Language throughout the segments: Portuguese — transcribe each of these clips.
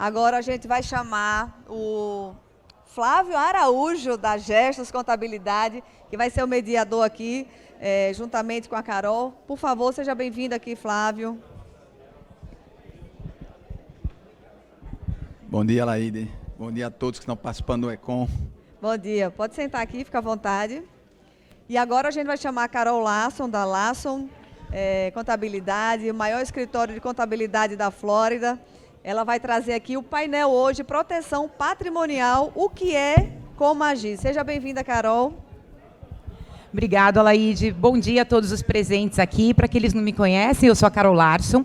Agora a gente vai chamar o Flávio Araújo, da Gestos Contabilidade, que vai ser o mediador aqui, juntamente com a Carol. Por favor, seja bem-vindo aqui, Flávio. Bom dia, Laide. Bom dia a todos que estão participando do ECOM. Bom dia. Pode sentar aqui, fica à vontade. E agora a gente vai chamar a Carol Larson, da Larson Contabilidade, o maior escritório de contabilidade da Flórida. Ela vai trazer aqui o painel hoje, Proteção Patrimonial, o que é, como agir. Seja bem-vinda, Carol. Obrigada, Laide. Bom dia a todos os presentes aqui. Para aqueles que não me conhecem, eu sou a Carol Larson.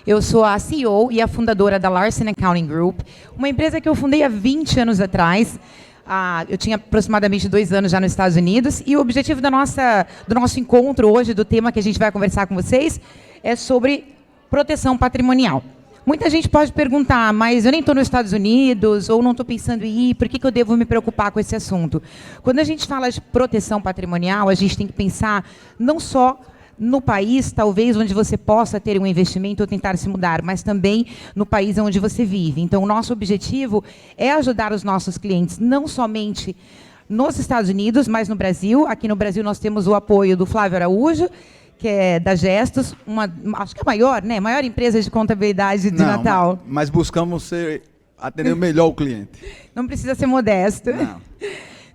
Eu sou a CEO e a fundadora da Larson Accounting Group, uma empresa que eu fundei há 20 anos atrás. Eu tinha aproximadamente 2 anos já nos Estados Unidos, e o objetivo do nosso encontro hoje, do tema que a gente vai conversar com vocês, é sobre proteção patrimonial. Muita gente pode perguntar, mas eu nem estou nos Estados Unidos, ou não estou pensando em ir, por que eu devo me preocupar com esse assunto? Quando a gente fala de proteção patrimonial, a gente tem que pensar não só no país, talvez, onde você possa ter um investimento ou tentar se mudar, mas também no país onde você vive. Então, o nosso objetivo é ajudar os nossos clientes, não somente nos Estados Unidos, mas no Brasil. Aqui no Brasil nós temos o apoio do Flávio Araújo, que é da Gestos, acho que é a maior empresa de contabilidade de Natal. Mas buscamos atender melhor o cliente. Não precisa ser modesto. Não.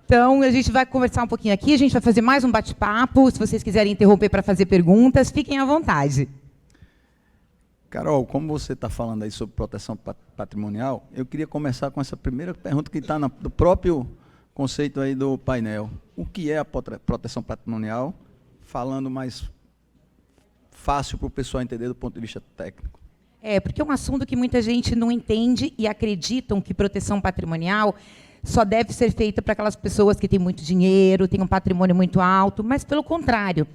Então, a gente vai conversar um pouquinho aqui, a gente vai fazer mais um bate-papo. Se vocês quiserem interromper para fazer perguntas, fiquem à vontade. Carol, como você está falando aí sobre proteção patrimonial, eu queria começar com essa primeira pergunta que está no próprio conceito aí do painel. O que é a proteção patrimonial? Falando mais fácil para o pessoal entender do ponto de vista técnico. Porque é um assunto que muita gente não entende e acreditam que proteção patrimonial só deve ser feita para aquelas pessoas que têm muito dinheiro, têm um patrimônio muito alto, mas pelo contrário.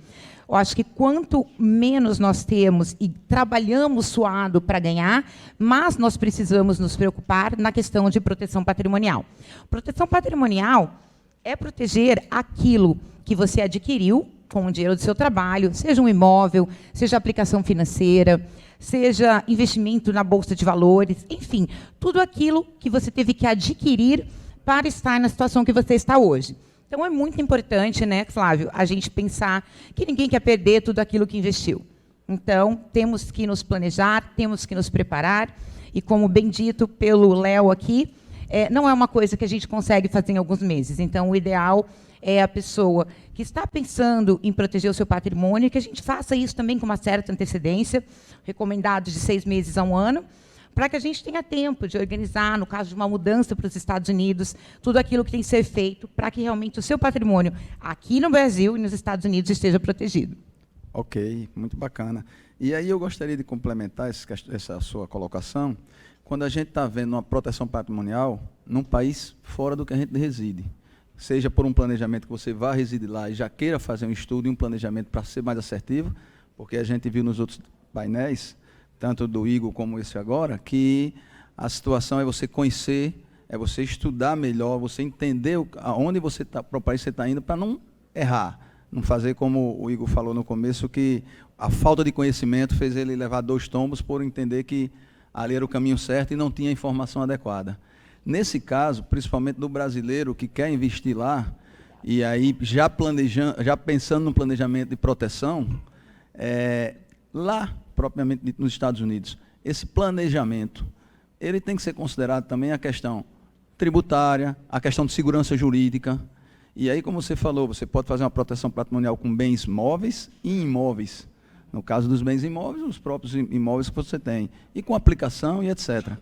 Eu acho que quanto menos nós temos e trabalhamos suado para ganhar, mais nós precisamos nos preocupar na questão de proteção patrimonial. Proteção patrimonial é proteger aquilo que você adquiriu com o dinheiro do seu trabalho, seja um imóvel, seja aplicação financeira, seja investimento na bolsa de valores, enfim, tudo aquilo que você teve que adquirir para estar na situação que você está hoje. Então, é muito importante, né, Flávio, a gente pensar que ninguém quer perder tudo aquilo que investiu. Então, temos que nos planejar, temos que nos preparar, e como bem dito pelo Léo aqui, não é uma coisa que a gente consegue fazer em alguns meses. Então, o ideal é a pessoa que está pensando em proteger o seu patrimônio, que a gente faça isso também com uma certa antecedência, recomendado de 6 meses a 1 ano, para que a gente tenha tempo de organizar, no caso de uma mudança para os Estados Unidos, tudo aquilo que tem que ser feito para que realmente o seu patrimônio aqui no Brasil e nos Estados Unidos esteja protegido. Ok, muito bacana. E aí eu gostaria de complementar essa sua colocação, quando a gente está vendo uma proteção patrimonial num país fora do que a gente reside. Seja por um planejamento que você vá residir lá e já queira fazer um estudo e um planejamento para ser mais assertivo, porque a gente viu nos outros painéis, tanto do Igor como esse agora, que a situação é você conhecer, é você estudar melhor, você entender aonde você está, para o país você está indo, para não errar, não fazer como o Igor falou no começo, que a falta de conhecimento fez ele levar 2 tombos por entender que ali era o caminho certo e não tinha a informação adequada. Nesse caso, principalmente do brasileiro que quer investir lá, e aí já pensando no planejamento de proteção, lá, propriamente dito, nos Estados Unidos, esse planejamento, ele tem que ser considerado também a questão tributária, a questão de segurança jurídica, e aí, como você falou, você pode fazer uma proteção patrimonial com bens móveis e imóveis. No caso dos bens imóveis, os próprios imóveis que você tem, e com aplicação e etc.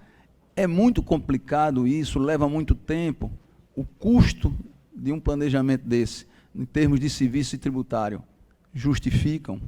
É muito complicado isso, leva muito tempo. O custo de um planejamento desse, em termos de serviço e tributário, justificam?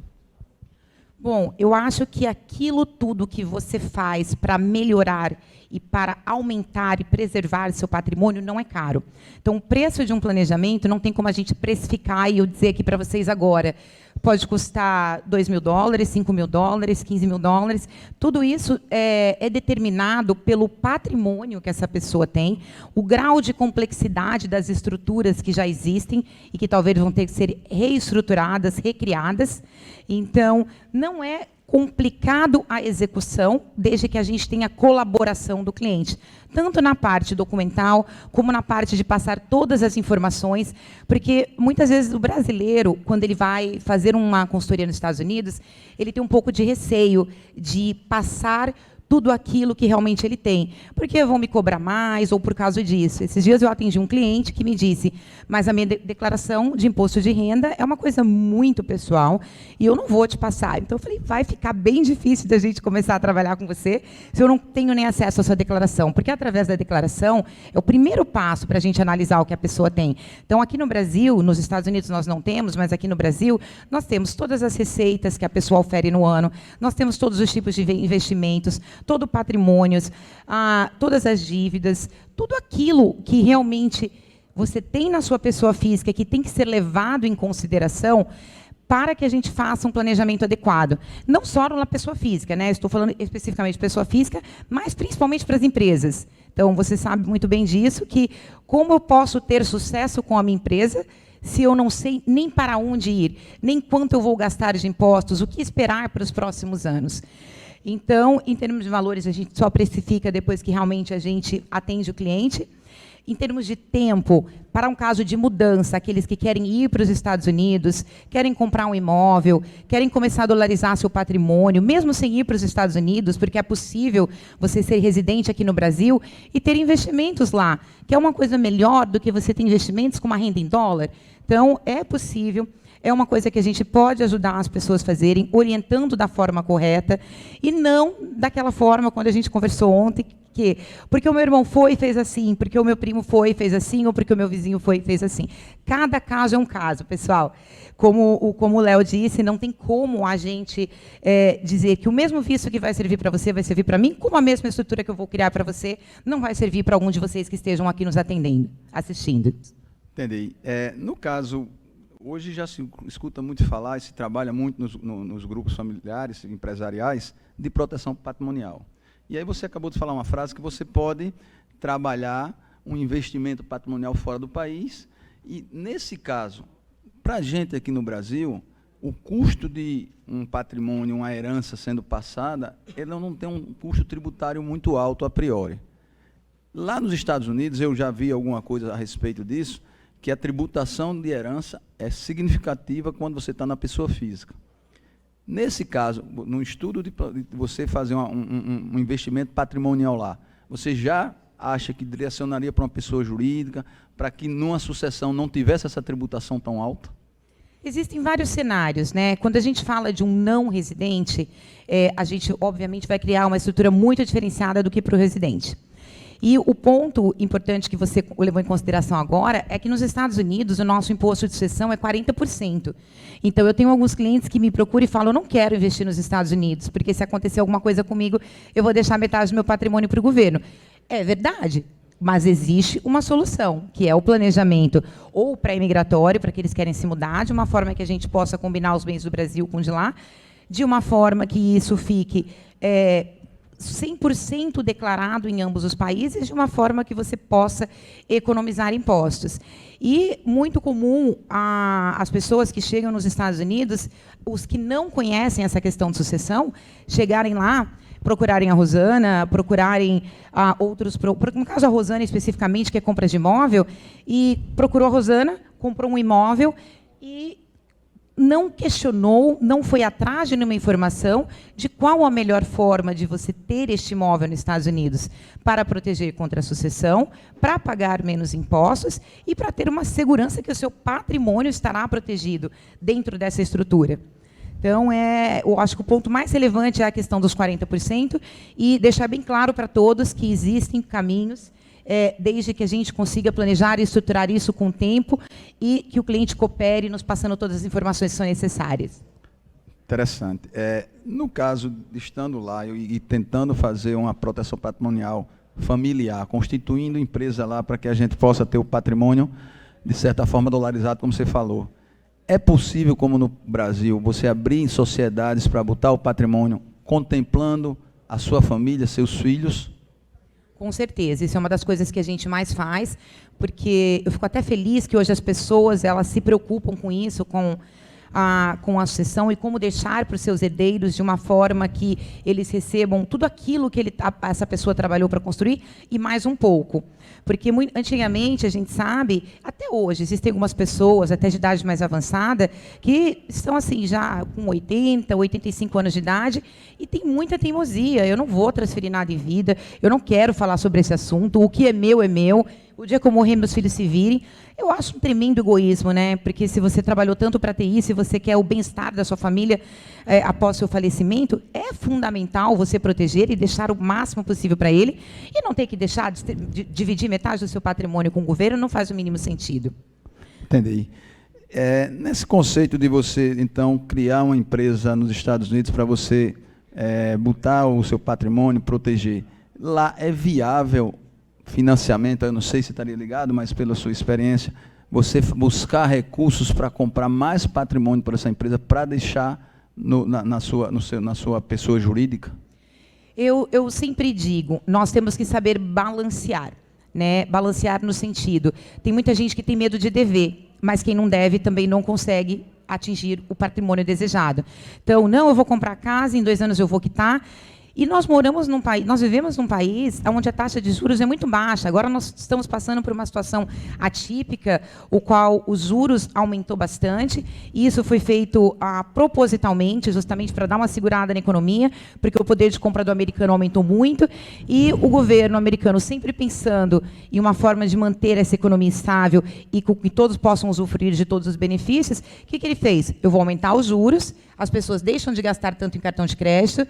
Bom, eu acho que aquilo tudo que você faz para melhorar e para aumentar e preservar seu patrimônio não é caro. Então, o preço de um planejamento não tem como a gente precificar e eu dizer aqui para vocês agora. Pode custar $2.000, $5.000, $15.000. Tudo isso é determinado pelo patrimônio que essa pessoa tem, o grau de complexidade das estruturas que já existem e que talvez vão ter que ser reestruturadas, recriadas. Então, não é complicado a execução, desde que a gente tenha colaboração do cliente, tanto na parte documental, como na parte de passar todas as informações, porque muitas vezes o brasileiro, quando ele vai fazer uma consultoria nos Estados Unidos, ele tem um pouco de receio de passar tudo aquilo que realmente ele tem, porque vão me cobrar mais ou por causa disso. Esses dias eu atendi um cliente que me disse, mas a minha declaração de imposto de renda é uma coisa muito pessoal e eu não vou te passar. Então eu falei, vai ficar bem difícil da gente começar a trabalhar com você se eu não tenho nem acesso à sua declaração, porque através da declaração é o primeiro passo para a gente analisar o que a pessoa tem. Então aqui no Brasil, nos Estados Unidos nós não temos, mas aqui no Brasil nós temos todas as receitas que a pessoa ofere no ano, nós temos todos os tipos de investimentos, todo o patrimônio, todas as dívidas, tudo aquilo que realmente você tem na sua pessoa física que tem que ser levado em consideração para que a gente faça um planejamento adequado. Não só na pessoa física, né? Estou falando especificamente de pessoa física, mas principalmente para as empresas. Então, você sabe muito bem disso, que como eu posso ter sucesso com a minha empresa se eu não sei nem para onde ir, nem quanto eu vou gastar de impostos, o que esperar para os próximos anos. Então, em termos de valores, a gente só precifica depois que realmente a gente atende o cliente. Em termos de tempo, para um caso de mudança, aqueles que querem ir para os Estados Unidos, querem comprar um imóvel, querem começar a dolarizar seu patrimônio, mesmo sem ir para os Estados Unidos, porque é possível você ser residente aqui no Brasil e ter investimentos lá, que é uma coisa melhor do que você ter investimentos com uma renda em dólar. Então, é possível. É uma coisa que a gente pode ajudar as pessoas a fazerem, orientando da forma correta, e não daquela forma, quando a gente conversou ontem, que porque o meu irmão foi e fez assim, porque o meu primo foi e fez assim, ou porque o meu vizinho foi e fez assim. Cada caso é um caso, pessoal. Como o Léo disse, não tem como a gente dizer que o mesmo visto que vai servir para você vai servir para mim, como a mesma estrutura que eu vou criar para você não vai servir para algum de vocês que estejam aqui nos atendendo, assistindo. Entendi. No caso... Hoje já se escuta muito falar e se trabalha muito nos grupos familiares, empresariais, de proteção patrimonial. E aí você acabou de falar uma frase que você pode trabalhar um investimento patrimonial fora do país. E, nesse caso, para a gente aqui no Brasil, o custo de um patrimônio, uma herança sendo passada, ele não tem um custo tributário muito alto a priori. Lá nos Estados Unidos, eu já vi alguma coisa a respeito disso, que a tributação de herança é significativa quando você está na pessoa física. Nesse caso, no estudo de você fazer um investimento patrimonial lá, você já acha que direcionaria para uma pessoa jurídica, para que numa sucessão não tivesse essa tributação tão alta? Existem vários cenários, né? Quando a gente fala de um não residente, a gente, obviamente, vai criar uma estrutura muito diferenciada do que para o residente. E o ponto importante que você levou em consideração agora é que nos Estados Unidos o nosso imposto de sucessão é 40%. Então, eu tenho alguns clientes que me procuram e falam, eu não quero investir nos Estados Unidos, porque se acontecer alguma coisa comigo, eu vou deixar metade do meu patrimônio para o governo. É verdade, mas existe uma solução, que é o planejamento ou pré-imigratório, para aqueles que querem se mudar, de uma forma que a gente possa combinar os bens do Brasil com o de lá, de uma forma que isso fique 100% declarado em ambos os países, de uma forma que você possa economizar impostos. E muito comum as pessoas que chegam nos Estados Unidos, os que não conhecem essa questão de sucessão, chegarem lá, procurarem a Rosana, procurarem outros... No caso, a Rosana especificamente, que é compra de imóvel, e procurou a Rosana, comprou um imóvel e não questionou, não foi atrás de nenhuma informação de qual a melhor forma de você ter este imóvel nos Estados Unidos para proteger contra a sucessão, para pagar menos impostos e para ter uma segurança que o seu patrimônio estará protegido dentro dessa estrutura. Então, eu acho que o ponto mais relevante é a questão dos 40% e deixar bem claro para todos que existem caminhos, desde que a gente consiga planejar e estruturar isso com o tempo e que o cliente coopere nos passando todas as informações que são necessárias. Interessante. No caso de estando lá e tentando fazer uma proteção patrimonial familiar, constituindo empresa lá para que a gente possa ter o patrimônio, de certa forma, dolarizado, como você falou, é possível, como no Brasil, você abrir sociedades para botar o patrimônio contemplando a sua família, seus filhos? Com certeza, isso é uma das coisas que a gente mais faz, porque eu fico até feliz que hoje as pessoas elas se preocupam com isso, com com a sucessão e como deixar para os seus herdeiros de uma forma que eles recebam tudo aquilo que essa pessoa trabalhou para construir e mais um pouco. Porque antigamente, a gente sabe, até hoje, existem algumas pessoas, até de idade mais avançada, que estão assim, já com 80, 85 anos de idade, e tem muita teimosia. Eu não vou transferir nada em vida, eu não quero falar sobre esse assunto, o que é meu, o dia que eu morrer, meus filhos se virem. Eu acho um tremendo egoísmo, né? Porque se você trabalhou tanto para ter isso, se você quer o bem-estar da sua família após seu falecimento, é fundamental você proteger e deixar o máximo possível para ele, e não ter que deixar de dividir metade do seu patrimônio com o governo, não faz o mínimo sentido. Entendi. Nesse conceito de você, então, criar uma empresa nos Estados Unidos para você botar o seu patrimônio, proteger, lá é viável financiamento? Eu não sei se estaria ligado, mas pela sua experiência, você buscar recursos para comprar mais patrimônio para essa empresa, para deixar na sua pessoa jurídica? Eu sempre digo, nós temos que saber balancear, né? Balancear no sentido, tem muita gente que tem medo de dever, mas quem não deve também não consegue atingir o patrimônio desejado. Então, não, eu vou comprar casa, em 2 anos eu vou quitar. E nós vivemos num país onde a taxa de juros é muito baixa. Agora nós estamos passando por uma situação atípica, o qual os juros aumentou bastante, e isso foi feito propositalmente, justamente para dar uma segurada na economia, porque o poder de compra do americano aumentou muito, e o governo americano, sempre pensando em uma forma de manter essa economia estável e que todos possam usufruir de todos os benefícios, o que ele fez? Eu vou aumentar os juros, as pessoas deixam de gastar tanto em cartão de crédito,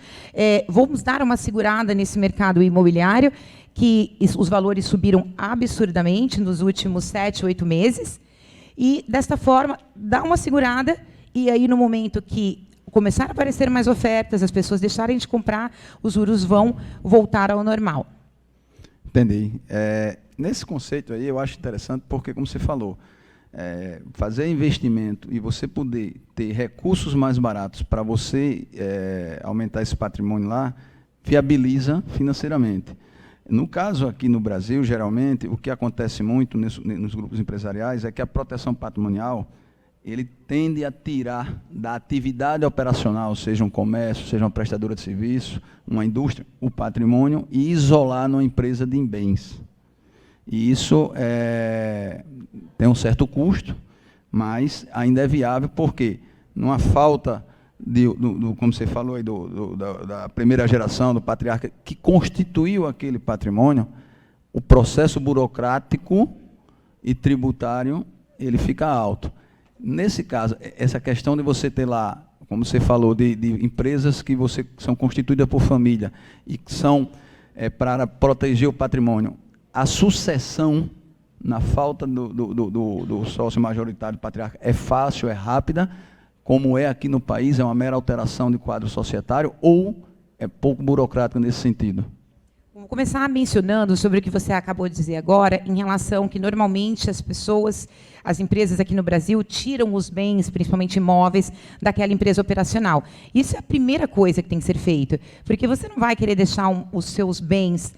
vamos dar uma segurada nesse mercado imobiliário, que os valores subiram absurdamente nos últimos 7, 8 meses, e, desta forma, dá uma segurada, e aí, no momento que começar a aparecer mais ofertas, as pessoas deixarem de comprar, os juros vão voltar ao normal. Entendi. Nesse conceito aí, eu acho interessante, porque, como você falou, fazer investimento e você poder ter recursos mais baratos para você aumentar esse patrimônio lá, viabiliza financeiramente. No caso aqui no Brasil, geralmente, o que acontece muito nos grupos empresariais é que a proteção patrimonial, ele tende a tirar da atividade operacional, seja um comércio, seja uma prestadora de serviço, uma indústria, o patrimônio, e isolar numa empresa de bens. E isso tem um certo custo, mas ainda é viável, porque numa falta como você falou aí, da primeira geração, do patriarca, que constituiu aquele patrimônio, o processo burocrático e tributário, ele fica alto. Nesse caso, essa questão de você ter lá, como você falou, de empresas que são constituídas por família e que são para proteger o patrimônio, a sucessão, na falta do sócio majoritário do patriarca, é fácil, é rápida, como é aqui no país, é uma mera alteração de quadro societário, ou é pouco burocrático nesse sentido? Vou começar mencionando sobre o que você acabou de dizer agora, em relação que, normalmente, as empresas aqui no Brasil tiram os bens, principalmente imóveis, daquela empresa operacional. Isso é a primeira coisa que tem que ser feito, porque você não vai querer deixar os seus bens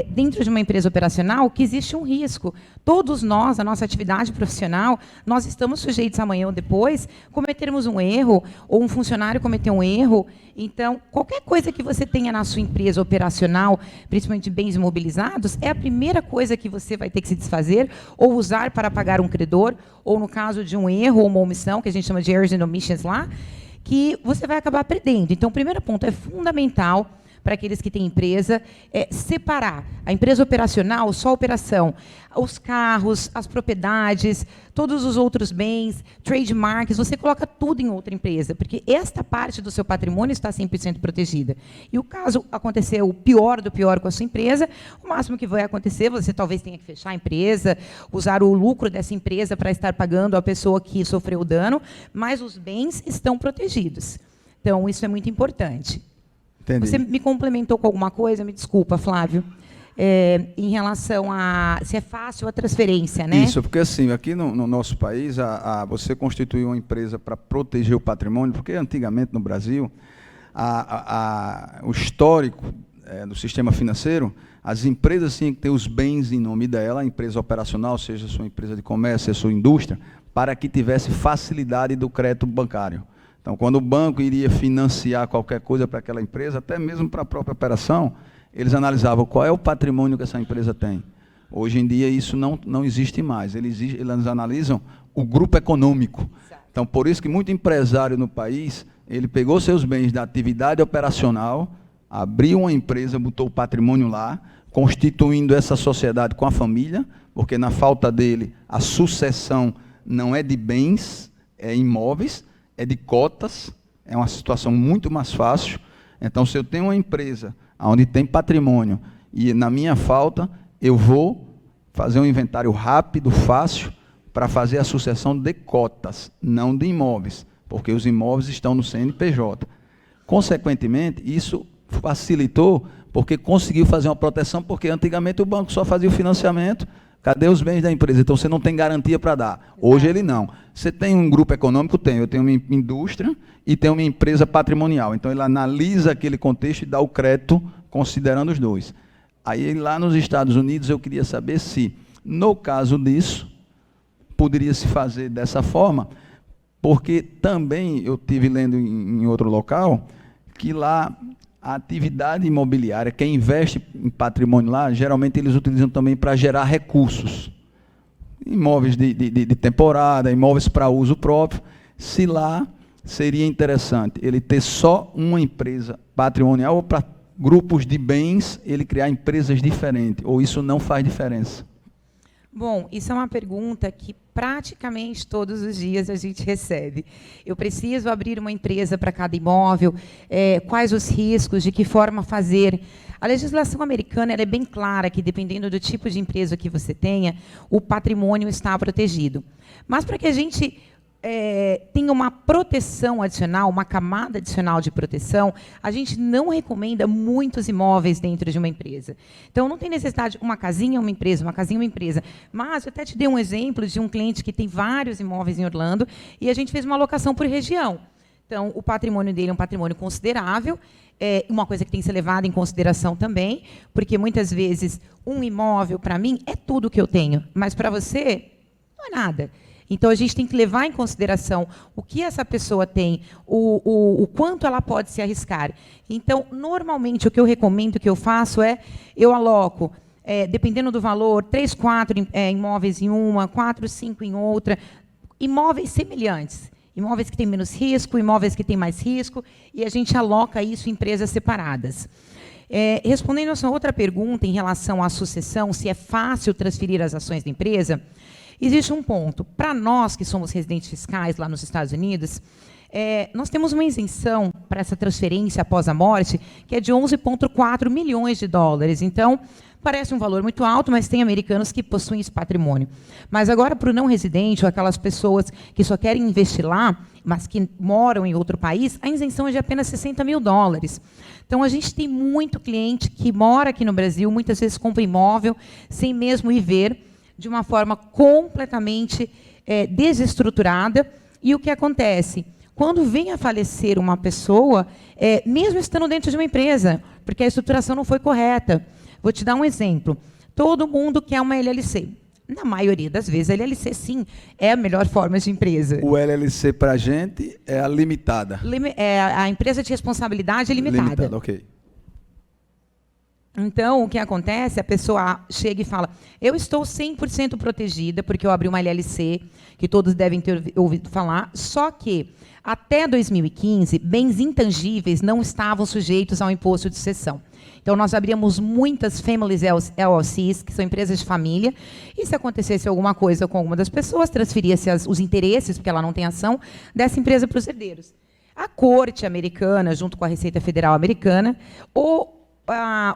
dentro de uma empresa operacional, que existe um risco. Todos nós, a nossa atividade profissional, nós estamos sujeitos amanhã ou depois cometermos um erro, ou um funcionário cometer um erro. Então, qualquer coisa que você tenha na sua empresa operacional, principalmente bens imobilizados, é a primeira coisa que você vai ter que se desfazer, ou usar para pagar um credor, ou no caso de um erro ou uma omissão, que a gente chama de errors and omissions lá, que você vai acabar perdendo. Então, o primeiro ponto é fundamental para aqueles que têm empresa, separar a empresa operacional, só a operação, os carros, as propriedades, todos os outros bens, trademarks, você coloca tudo em outra empresa, porque esta parte do seu patrimônio está 100% protegida. E o caso acontecer o pior do pior com a sua empresa, o máximo que vai acontecer, você talvez tenha que fechar a empresa, usar o lucro dessa empresa para estar pagando a pessoa que sofreu o dano, mas os bens estão protegidos. Então, isso é muito importante. Entendi. Você me complementou com alguma coisa? Me desculpa, Flávio. Em relação a se é fácil a transferência, né? Isso, porque assim, aqui no nosso país, você constituiu uma empresa para proteger o patrimônio, porque antigamente no Brasil, o histórico do sistema financeiro, as empresas tinham que ter os bens em nome dela, a empresa operacional, seja sua empresa de comércio, seja sua indústria, para que tivesse facilidade do crédito bancário. Então, quando o banco iria financiar qualquer coisa para aquela empresa, até mesmo para a própria operação, eles analisavam qual é o patrimônio que essa empresa tem. Hoje em dia isso não existe mais. Eles analisam o grupo econômico. Então, por isso que muito empresário no país, ele pegou seus bens da atividade operacional, abriu uma empresa, botou o patrimônio lá, constituindo essa sociedade com a família, porque na falta dele, a sucessão não é de bens, é imóveis, é de cotas, é uma situação muito mais fácil. Então, se eu tenho uma empresa onde tem patrimônio e na minha falta, eu vou fazer um inventário rápido, fácil, para fazer a sucessão de cotas, não de imóveis, porque os imóveis estão no CNPJ. Consequentemente, isso facilitou, porque conseguiu fazer uma proteção, porque antigamente o banco só fazia o financiamento. Cadê os bens da empresa? Então, você não tem garantia para dar. Hoje, ele não. Você tem um grupo econômico? Tem. Eu tenho uma indústria e tenho uma empresa patrimonial. Então, ele analisa aquele contexto e dá o crédito, considerando os dois. Aí, lá nos Estados Unidos, eu queria saber se, no caso disso, poderia se fazer dessa forma, porque também eu tive lendo em outro local, que lá a atividade imobiliária, quem investe em patrimônio lá, geralmente eles utilizam também para gerar recursos. Imóveis de temporada, imóveis para uso próprio. Se lá seria interessante ele ter só uma empresa patrimonial ou para grupos de bens ele criar empresas diferentes, ou isso não faz diferença? Bom, isso é uma pergunta que praticamente todos os dias a gente recebe. Eu preciso abrir uma empresa para cada imóvel? Quais os riscos? De que forma fazer? A legislação americana ela é bem clara que, dependendo do tipo de empresa que você tenha, o patrimônio está protegido. Mas para que a gente tenha uma proteção adicional, uma camada adicional de proteção, a gente não recomenda muitos imóveis dentro de uma empresa. Então, não tem necessidade, uma casinha, uma empresa, uma casinha, uma empresa. Mas eu até te dei um exemplo de um cliente que tem vários imóveis em Orlando e a gente fez uma alocação por região. Então, o patrimônio dele é um patrimônio considerável, uma coisa que tem que ser levada em consideração também, porque muitas vezes um imóvel, para mim, é tudo que eu tenho, mas para você, não é nada. Então, a gente tem que levar em consideração o que essa pessoa tem, o quanto ela pode se arriscar. Então, normalmente, o que eu recomendo, o que eu faço eu aloco, dependendo do valor, 3, 4 imóveis em uma, 4, 5 em outra, imóveis semelhantes. Imóveis que têm menos risco, imóveis que têm mais risco, e a gente aloca isso em empresas separadas. Respondendo a sua outra pergunta em relação à sucessão, se é fácil transferir as ações da empresa, existe um ponto. Para nós, que somos residentes fiscais lá nos Estados Unidos, nós temos uma isenção para essa transferência após a morte, que é de 11,4 milhões de dólares. Então, parece um valor muito alto, mas tem americanos que possuem esse patrimônio. Mas agora, para o não residente, ou aquelas pessoas que só querem investir lá, mas que moram em outro país, a isenção é de apenas 60 mil dólares. Então, a gente tem muito cliente que mora aqui no Brasil, muitas vezes compra imóvel, sem mesmo ir ver, de uma forma completamente desestruturada. E o que acontece? Quando vem a falecer uma pessoa, mesmo estando dentro de uma empresa, porque a estruturação não foi correta. Vou te dar um exemplo. Todo mundo quer uma LLC. Na maioria das vezes, a LLC, sim, é a melhor forma de empresa. O LLC, para a gente, é a limitada. A empresa de responsabilidade limitada. Limitada, ok. Então, o que acontece? A pessoa chega e fala, eu estou 100% protegida, porque eu abri uma LLC, que todos devem ter ouvido falar, só que, até 2015, bens intangíveis não estavam sujeitos ao imposto de sucessão. Então, nós abríamos muitas Families LLCs, que são empresas de família, e se acontecesse alguma coisa com alguma das pessoas, transferia-se os interesses, porque ela não tem ação, dessa empresa para os herdeiros. A Corte americana, junto com a Receita Federal americana,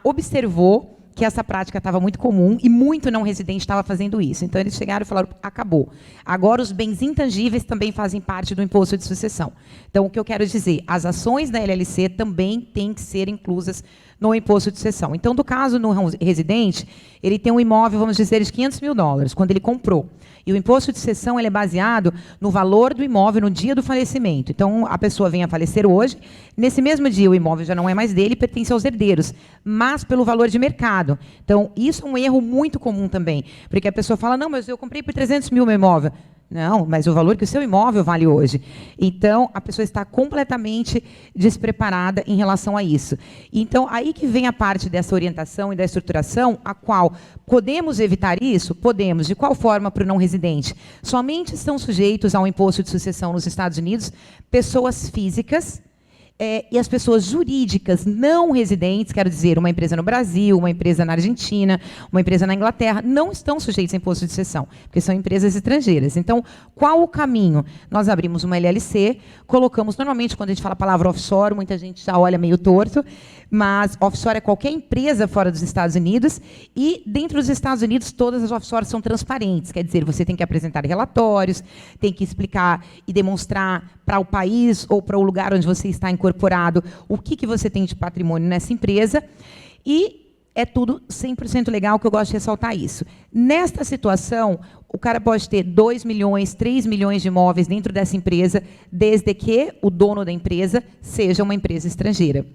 observou que essa prática estava muito comum e muito não residente estava fazendo isso. Então, eles chegaram e falaram, acabou. Agora, os bens intangíveis também fazem parte do imposto de sucessão. Então, o que eu quero dizer, as ações da LLC também têm que ser inclusas no imposto de sucessão. Então, do caso no residente, ele tem um imóvel, vamos dizer, de 500 mil dólares, quando ele comprou. E o imposto de sucessão ele é baseado no valor do imóvel no dia do falecimento. Então, a pessoa vem a falecer hoje, nesse mesmo dia o imóvel já não é mais dele, pertence aos herdeiros, mas pelo valor de mercado. Então, isso é um erro muito comum também, porque a pessoa fala, não, mas eu comprei por 300 mil meu imóvel. Não, mas o valor que o seu imóvel vale hoje. Então, a pessoa está completamente despreparada em relação a isso. Então, aí que vem a parte dessa orientação e da estruturação, a qual podemos evitar isso? Podemos. De qual forma para o não residente? Somente estão sujeitos ao imposto de sucessão nos Estados Unidos pessoas físicas, e as pessoas jurídicas não residentes, quero dizer, uma empresa no Brasil, uma empresa na Argentina, uma empresa na Inglaterra, não estão sujeitos a imposto de sucessão, porque são empresas estrangeiras. Então, qual o caminho? Nós abrimos uma LLC, colocamos, normalmente, quando a gente fala a palavra offshore, muita gente já olha meio torto, mas offshore é qualquer empresa fora dos Estados Unidos, e dentro dos Estados Unidos, todas as offshores são transparentes, quer dizer, você tem que apresentar relatórios, tem que explicar e demonstrar para o país ou para o lugar onde você está incorporado o que você tem de patrimônio nessa empresa, e é tudo 100% legal, que eu gosto de ressaltar isso. Nesta situação, o cara pode ter 2 milhões, 3 milhões de imóveis dentro dessa empresa, desde que o dono da empresa seja uma empresa estrangeira.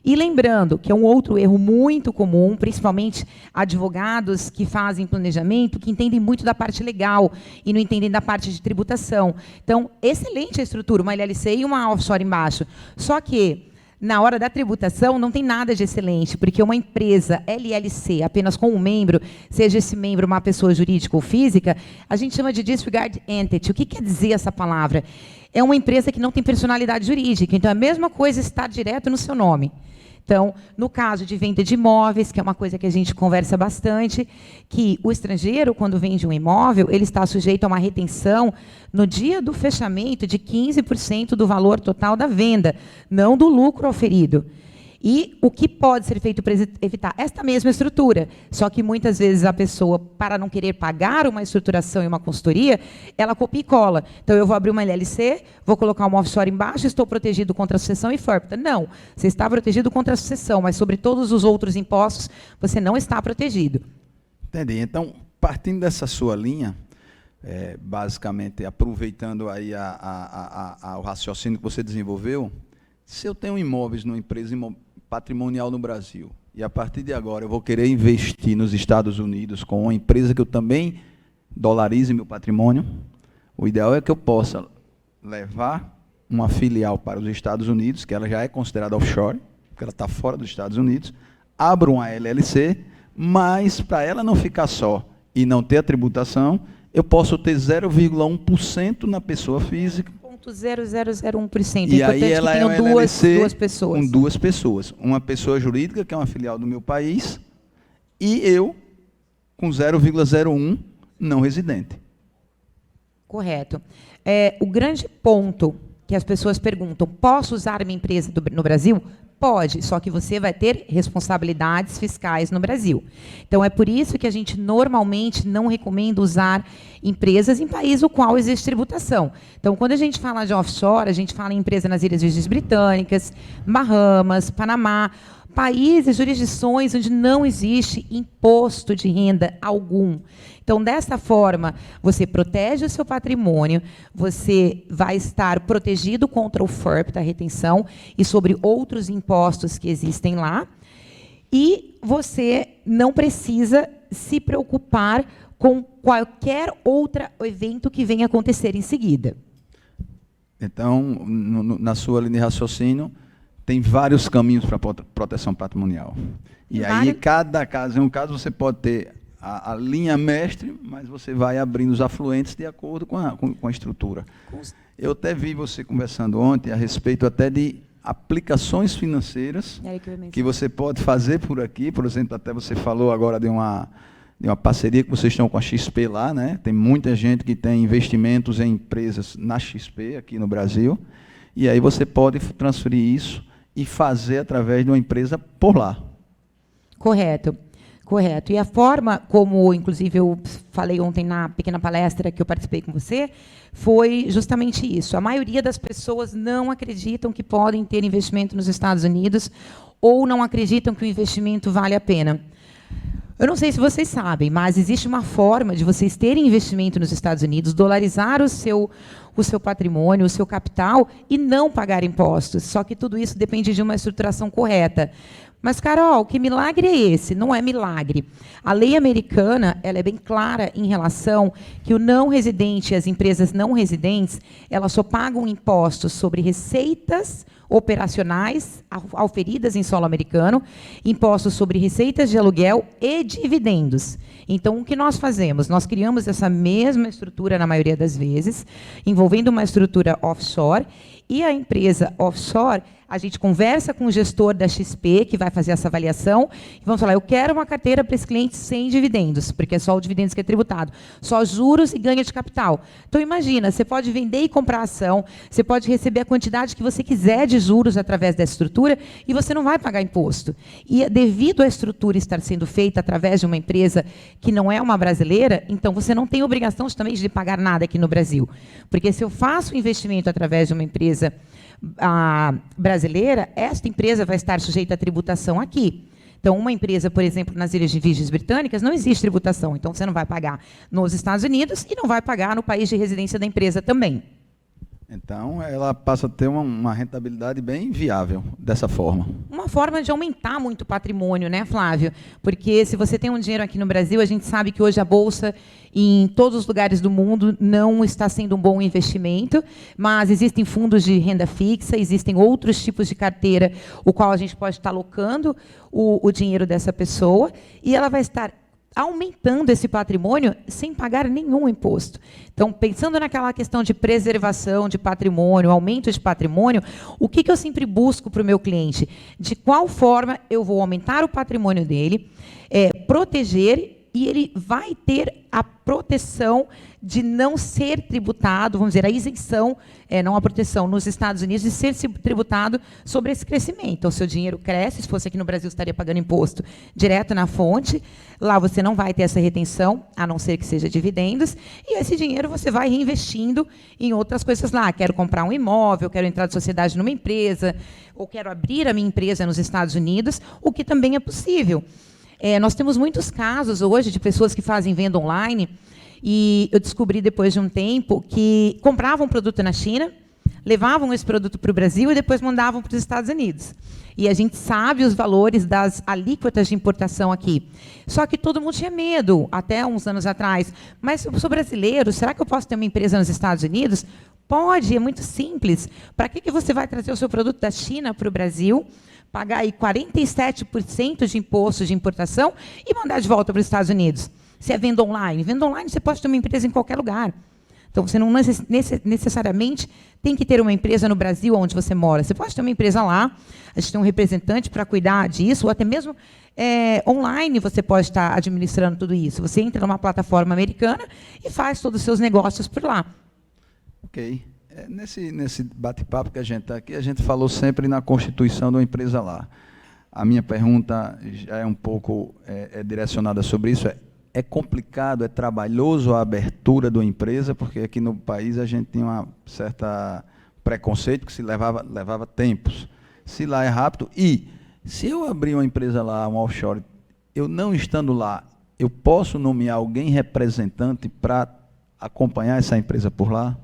E lembrando que é um outro erro muito comum, principalmente advogados que fazem planejamento, que entendem muito da parte legal e não entendem da parte de tributação. Então, excelente a estrutura, uma LLC e uma offshore embaixo. Só que, na hora da tributação, não tem nada de excelente, porque uma empresa LLC, apenas com um membro, seja esse membro uma pessoa jurídica ou física, a gente chama de disregard entity. O que quer dizer essa palavra? É uma empresa que não tem personalidade jurídica. Então, é a mesma coisa estar direto no seu nome. Então, no caso de venda de imóveis, que é uma coisa que a gente conversa bastante, que o estrangeiro, quando vende um imóvel, ele está sujeito a uma retenção no dia do fechamento de 15% do valor total da venda, não do lucro oferido. E o que pode ser feito para evitar esta mesma estrutura? Só que muitas vezes a pessoa, para não querer pagar uma estruturação e uma consultoria, ela copia e cola. Então, eu vou abrir uma LLC, vou colocar uma offshore embaixo, estou protegido contra a sucessão e forfeita. Não, você está protegido contra a sucessão, mas sobre todos os outros impostos, você não está protegido. Entendi. Então, partindo dessa sua linha, basicamente, aproveitando aí o raciocínio que você desenvolveu, se eu tenho imóveis numa empresa patrimonial no Brasil, e a partir de agora eu vou querer investir nos Estados Unidos com uma empresa que eu também dolarize meu patrimônio, o ideal é que eu possa levar uma filial para os Estados Unidos, que ela já é considerada offshore, porque ela está fora dos Estados Unidos, abro uma LLC, mas para ela não ficar só e não ter a tributação, eu posso ter 0,1% na pessoa física, 0,0001%. E aí ela é uma LLC duas pessoas. Com duas pessoas. Uma pessoa jurídica, que é uma filial do meu país, e eu com 0,01 não residente. Correto. O grande ponto que as pessoas perguntam, posso usar minha empresa no Brasil? Pode, só que você vai ter responsabilidades fiscais no Brasil. Então, é por isso que a gente normalmente não recomenda usar empresas em país no qual existe tributação. Então, quando a gente fala de offshore, a gente fala em empresa nas Ilhas Virgens Britânicas, Bahamas, Panamá, países, jurisdições onde não existe imposto de renda algum. Então, dessa forma, você protege o seu patrimônio, você vai estar protegido contra o FIRP, da retenção, e sobre outros impostos que existem lá, e você não precisa se preocupar com qualquer outro evento que venha acontecer em seguida. Então, na sua linha de raciocínio, tem vários caminhos para proteção patrimonial. E aí, cada caso, em um caso, você pode ter a linha mestre, mas você vai abrindo os afluentes de acordo com a estrutura. Eu até vi você conversando ontem a respeito até de aplicações financeiras que você pode fazer por aqui. Por exemplo, até você falou agora de uma parceria que vocês estão com a XP lá, né? Tem muita gente que tem investimentos em empresas na XP aqui no Brasil, e aí você pode transferir isso e fazer através de uma empresa por lá. Correto. Correto. E a forma como, inclusive, eu falei ontem na pequena palestra que eu participei com você, foi justamente isso. A maioria das pessoas não acreditam que podem ter investimento nos Estados Unidos ou não acreditam que o investimento vale a pena. Eu não sei se vocês sabem, mas existe uma forma de vocês terem investimento nos Estados Unidos, dolarizar o seu patrimônio, o seu capital e não pagar impostos. Só que tudo isso depende de uma estruturação correta. Mas, Carol, que milagre é esse? Não é milagre. A lei americana, ela é bem clara em relação que o não residente e as empresas não residentes, elas só pagam impostos sobre receitas operacionais auferidas em solo americano, impostos sobre receitas de aluguel e dividendos. Então, o que nós fazemos? Nós criamos essa mesma estrutura, na maioria das vezes, envolvendo uma estrutura offshore, e a empresa offshore, a gente conversa com o gestor da XP, que vai fazer essa avaliação, e vamos falar, eu quero uma carteira para esse cliente sem dividendos, porque é só o dividendos que é tributado, só juros e ganho de capital. Então, imagina, você pode vender e comprar ação, você pode receber a quantidade que você quiser de juros através dessa estrutura, e você não vai pagar imposto. E devido à estrutura estar sendo feita através de uma empresa que não é uma brasileira, então você não tem obrigação também de pagar nada aqui no Brasil. Porque se eu faço um investimento através de uma empresa brasileira, esta empresa vai estar sujeita à tributação aqui. Então, uma empresa, por exemplo, nas Ilhas Virgens Britânicas, não existe tributação. Então, você não vai pagar nos Estados Unidos e não vai pagar no país de residência da empresa também. Então, ela passa a ter uma rentabilidade bem viável dessa forma. Uma forma de aumentar muito o patrimônio, né, Flávio? Porque se você tem um dinheiro aqui no Brasil, a gente sabe que hoje a Bolsa, em todos os lugares do mundo, não está sendo um bom investimento, mas existem fundos de renda fixa, existem outros tipos de carteira, o qual a gente pode estar alocando o dinheiro dessa pessoa, e ela vai estar aumentando esse patrimônio sem pagar nenhum imposto. Então, pensando naquela questão de preservação de patrimônio, aumento de patrimônio, o que eu sempre busco para o meu cliente? De qual forma eu vou aumentar o patrimônio dele, proteger, e ele vai ter a proteção de não ser tributado, vamos dizer, a isenção, não a proteção, nos Estados Unidos, de ser tributado sobre esse crescimento. Então, seu dinheiro cresce, se fosse aqui no Brasil, estaria pagando imposto direto na fonte, lá você não vai ter essa retenção, a não ser que seja dividendos, e esse dinheiro você vai reinvestindo em outras coisas lá. Quero comprar um imóvel, quero entrar de sociedade numa empresa, ou quero abrir a minha empresa nos Estados Unidos, o que também é possível. Nós temos muitos casos hoje de pessoas que fazem venda online, e eu descobri depois de um tempo que compravam um produto na China, levavam esse produto para o Brasil e depois mandavam para os Estados Unidos. E a gente sabe os valores das alíquotas de importação aqui. Só que todo mundo tinha medo, até uns anos atrás. Mas eu sou brasileiro, será que eu posso ter uma empresa nos Estados Unidos? Pode, é muito simples. Para que você vai trazer o seu produto da China para o Brasil, pagar aí 47% de imposto de importação e mandar de volta para os Estados Unidos? Se é venda online você pode ter uma empresa em qualquer lugar. Então, você não necessariamente tem que ter uma empresa no Brasil onde você mora. Você pode ter uma empresa lá, a gente tem um representante para cuidar disso, ou até mesmo online você pode estar administrando tudo isso. Você entra numa plataforma americana e faz todos os seus negócios por lá. Ok. Nesse bate-papo que a gente está aqui, a gente falou sempre na constituição de uma empresa lá. A minha pergunta já é um pouco direcionada sobre isso. É complicado, é trabalhoso a abertura de uma empresa, porque aqui no país a gente tinha uma certa preconceito que se levava tempos. Se lá é rápido, e se eu abrir uma empresa lá, um offshore, eu não estando lá, eu posso nomear alguém representante para acompanhar essa empresa por lá?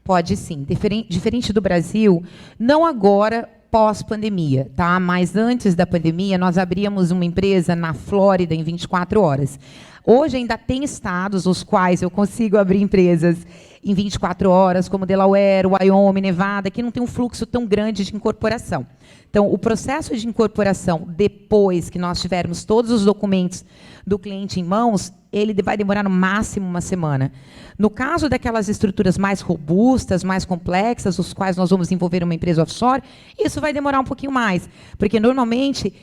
Pode sim. Diferente do Brasil, não agora, pós-pandemia, tá? Mas antes da pandemia, nós abríamos uma empresa na Flórida em 24 horas. Hoje ainda tem estados os quais eu consigo abrir empresas em 24 horas, como Delaware, Wyoming, Nevada, que não tem um fluxo tão grande de incorporação. Então, o processo de incorporação, depois que nós tivermos todos os documentos do cliente em mãos, ele vai demorar no máximo uma semana. No caso daquelas estruturas mais robustas, mais complexas, os quais nós vamos envolver uma empresa offshore, isso vai demorar um pouquinho mais, porque normalmente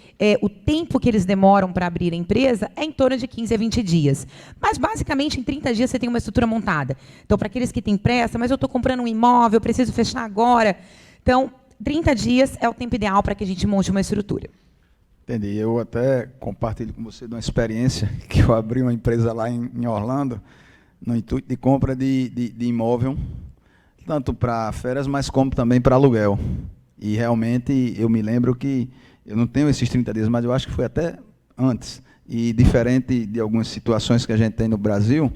o tempo que eles demoram para abrir a empresa é em torno de 15 a 20 dias. Mas, basicamente, em 30 dias você tem uma estrutura montada. Então, para aqueles que têm pressa, mas eu estou comprando um imóvel, eu preciso fechar agora. Então, 30 dias é o tempo ideal para que a gente monte uma estrutura. Entendi. Eu até compartilho com você de uma experiência que eu abri uma empresa lá em Orlando, no intuito de compra de imóvel, tanto para férias, mas como também para aluguel. E realmente eu me lembro que eu não tenho esses 30 dias, mas eu acho que foi até antes. E diferente de algumas situações que a gente tem no Brasil,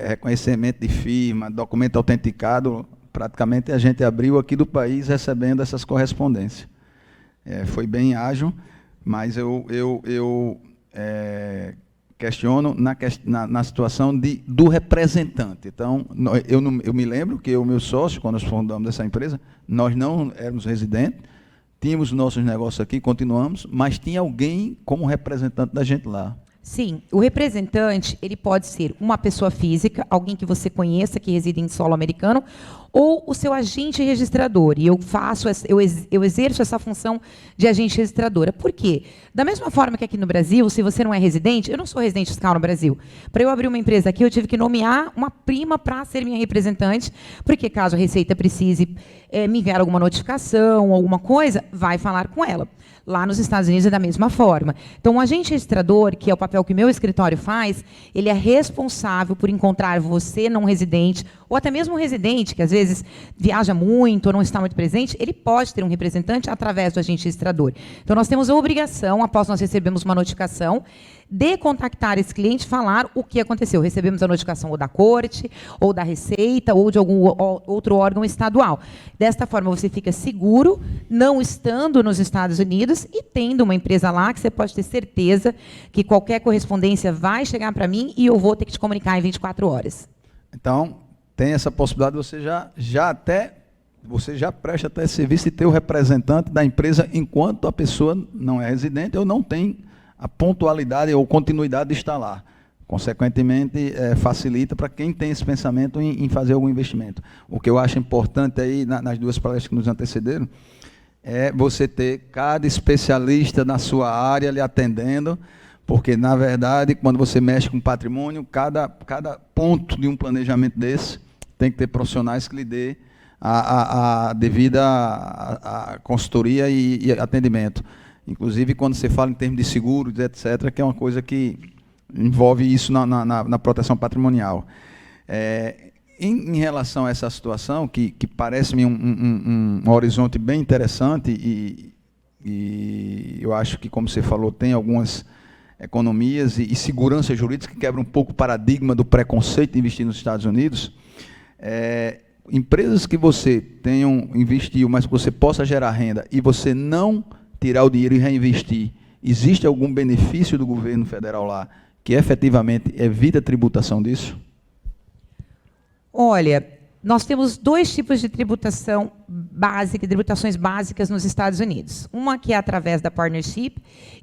reconhecimento de firma, documento autenticado, praticamente a gente abriu aqui do país recebendo essas correspondências. foi bem ágil, mas eu questiono na situação do representante. Então, eu me lembro que o meu sócio, quando nós fundamos essa empresa, nós não éramos residentes, tínhamos nossos negócios aqui, continuamos, mas tinha alguém como representante da gente lá. Sim, o representante, ele pode ser uma pessoa física, alguém que você conheça, que reside em solo americano, ou o seu agente registrador. E eu exerço essa função de agente registradora. Por quê? Da mesma forma que aqui no Brasil, se você não é residente, eu não sou residente fiscal no Brasil. Para eu abrir uma empresa aqui, eu tive que nomear uma prima para ser minha representante, porque caso a Receita precise me enviar alguma notificação, alguma coisa, vai falar com ela. Lá nos Estados Unidos é da mesma forma. Então, o agente registrador, que é o papel que o meu escritório faz, ele é responsável por encontrar você não residente, ou até mesmo um residente, que às vezes viaja muito ou não está muito presente, ele pode ter um representante através do agente registrador. Então, nós temos a obrigação, após nós recebermos uma notificação, de contactar esse cliente e falar o que aconteceu. Recebemos a notificação ou da corte, ou da Receita, ou de algum outro órgão estadual. Desta forma, você fica seguro, não estando nos Estados Unidos e tendo uma empresa lá que você pode ter certeza que qualquer correspondência vai chegar para mim e eu vou ter que te comunicar em 24 horas. Então, tem essa possibilidade, você já presta até serviço de ter o representante da empresa enquanto a pessoa não é residente ou não tem a pontualidade ou continuidade de estar lá. Consequentemente, facilita para quem tem esse pensamento em fazer algum investimento. O que eu acho importante aí, nas duas palestras que nos antecederam, é você ter cada especialista na sua área lhe atendendo, porque, na verdade, quando você mexe com patrimônio, cada ponto de um planejamento desse tem que ter profissionais que lhe dê a devida a consultoria e atendimento. Inclusive, quando você fala em termos de seguros, etc., que é uma coisa que envolve isso na proteção patrimonial. Em relação a essa situação, que parece-me um horizonte bem interessante, e eu acho que, como você falou, tem algumas economias e segurança jurídica que quebram um pouco o paradigma do preconceito de investir nos Estados Unidos. Empresas que você investiu, mas que você possa gerar renda e você não tirar o dinheiro e reinvestir, existe algum benefício do governo federal lá que efetivamente evita a tributação disso? Olha, nós temos dois tipos de tributação básica, tributações básicas nos Estados Unidos. Uma que é através da partnership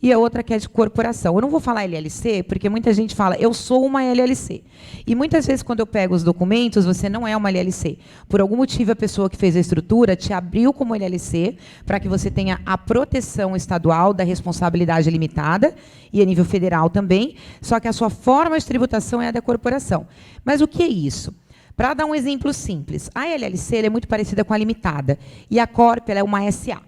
e a outra que é de corporação. Eu não vou falar LLC, porque muita gente fala, eu sou uma LLC. E muitas vezes, quando eu pego os documentos, você não é uma LLC. Por algum motivo, a pessoa que fez a estrutura te abriu como LLC para que você tenha a proteção estadual da responsabilidade limitada e a nível federal também, só que a sua forma de tributação é a da corporação. Mas o que é isso? Para dar um exemplo simples, a LLC é muito parecida com a limitada e a Corp ela é uma SA.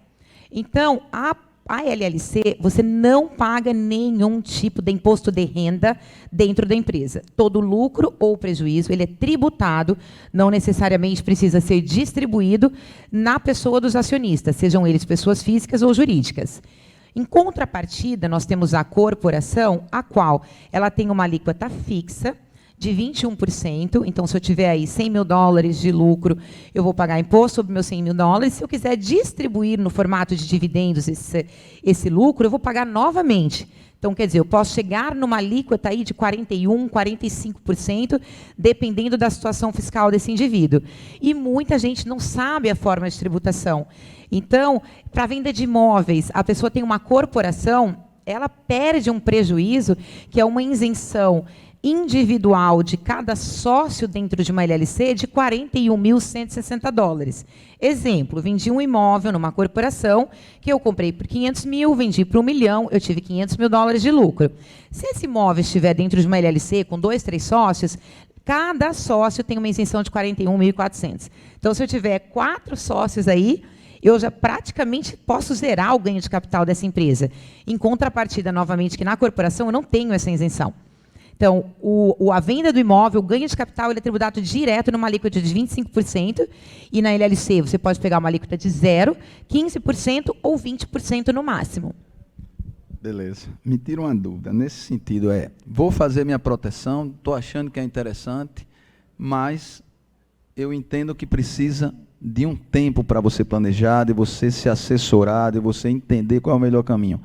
Então, a LLC, você não paga nenhum tipo de imposto de renda dentro da empresa. Todo lucro ou prejuízo, ele é tributado, não necessariamente precisa ser distribuído na pessoa dos acionistas, sejam eles pessoas físicas ou jurídicas. Em contrapartida, nós temos a corporação, a qual ela tem uma alíquota fixa, de 21%, então se eu tiver aí $100 mil de lucro, eu vou pagar imposto sobre meus $100 mil. Se eu quiser distribuir no formato de dividendos esse lucro, eu vou pagar novamente. Então, quer dizer, eu posso chegar numa alíquota aí de 41%, 45%, dependendo da situação fiscal desse indivíduo. E muita gente não sabe a forma de tributação. Então, para a venda de imóveis, a pessoa tem uma corporação, ela perde um prejuízo, que é uma isenção individual de cada sócio dentro de uma LLC de $41.160. Exemplo, vendi um imóvel numa corporação que eu comprei por 500 mil, vendi por $1 milhão, eu tive $500 mil de lucro. Se esse imóvel estiver dentro de uma LLC com 2, 3 sócios, cada sócio tem uma isenção de 41.400. Então, se eu tiver 4 sócios aí, eu já praticamente posso zerar o ganho de capital dessa empresa. Em contrapartida, novamente, que na corporação eu não tenho essa isenção. Então, a venda do imóvel, o ganho de capital, ele é tributado direto numa alíquota de 25%, e na LLC você pode pegar uma alíquota de 0%, 15% ou 20% no máximo. Beleza. Me tira uma dúvida. Nesse sentido, vou fazer minha proteção, estou achando que é interessante, mas eu entendo que precisa de um tempo para você planejar, de você se assessorar, de você entender qual é o melhor caminho.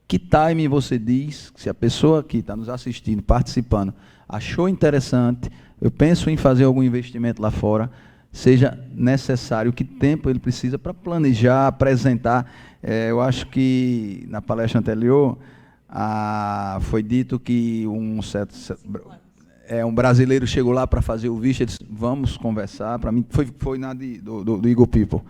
Que time você diz, se a pessoa que está nos assistindo, participando, achou interessante, eu penso em fazer algum investimento lá fora, seja necessário, que tempo ele precisa para planejar, apresentar. Eu acho que na palestra anterior foi dito que um brasileiro chegou lá para fazer o visto, ele disse, vamos conversar, para mim foi na do Eagle People.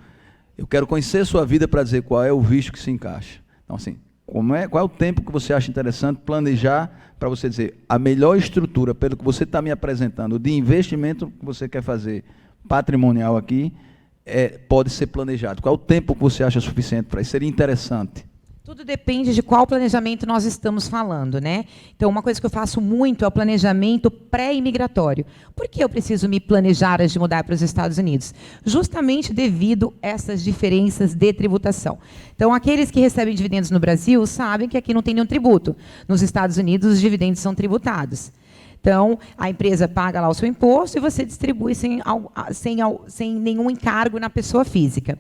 Eu quero conhecer a sua vida para dizer qual é o visto que se encaixa. Então, assim, qual é o tempo que você acha interessante planejar para você dizer a melhor estrutura, pelo que você está me apresentando, de investimento que você quer fazer patrimonial aqui, pode ser planejado. Qual é o tempo que você acha suficiente para isso? Seria interessante. Tudo depende de qual planejamento nós estamos falando, né? Então, uma coisa que eu faço muito é o planejamento pré-imigratório. Por que eu preciso me planejar antes de mudar para os Estados Unidos? Justamente devido a essas diferenças de tributação. Então, aqueles que recebem dividendos no Brasil sabem que aqui não tem nenhum tributo. Nos Estados Unidos, os dividendos são tributados. Então, a empresa paga lá o seu imposto e você distribui sem nenhum encargo na pessoa física.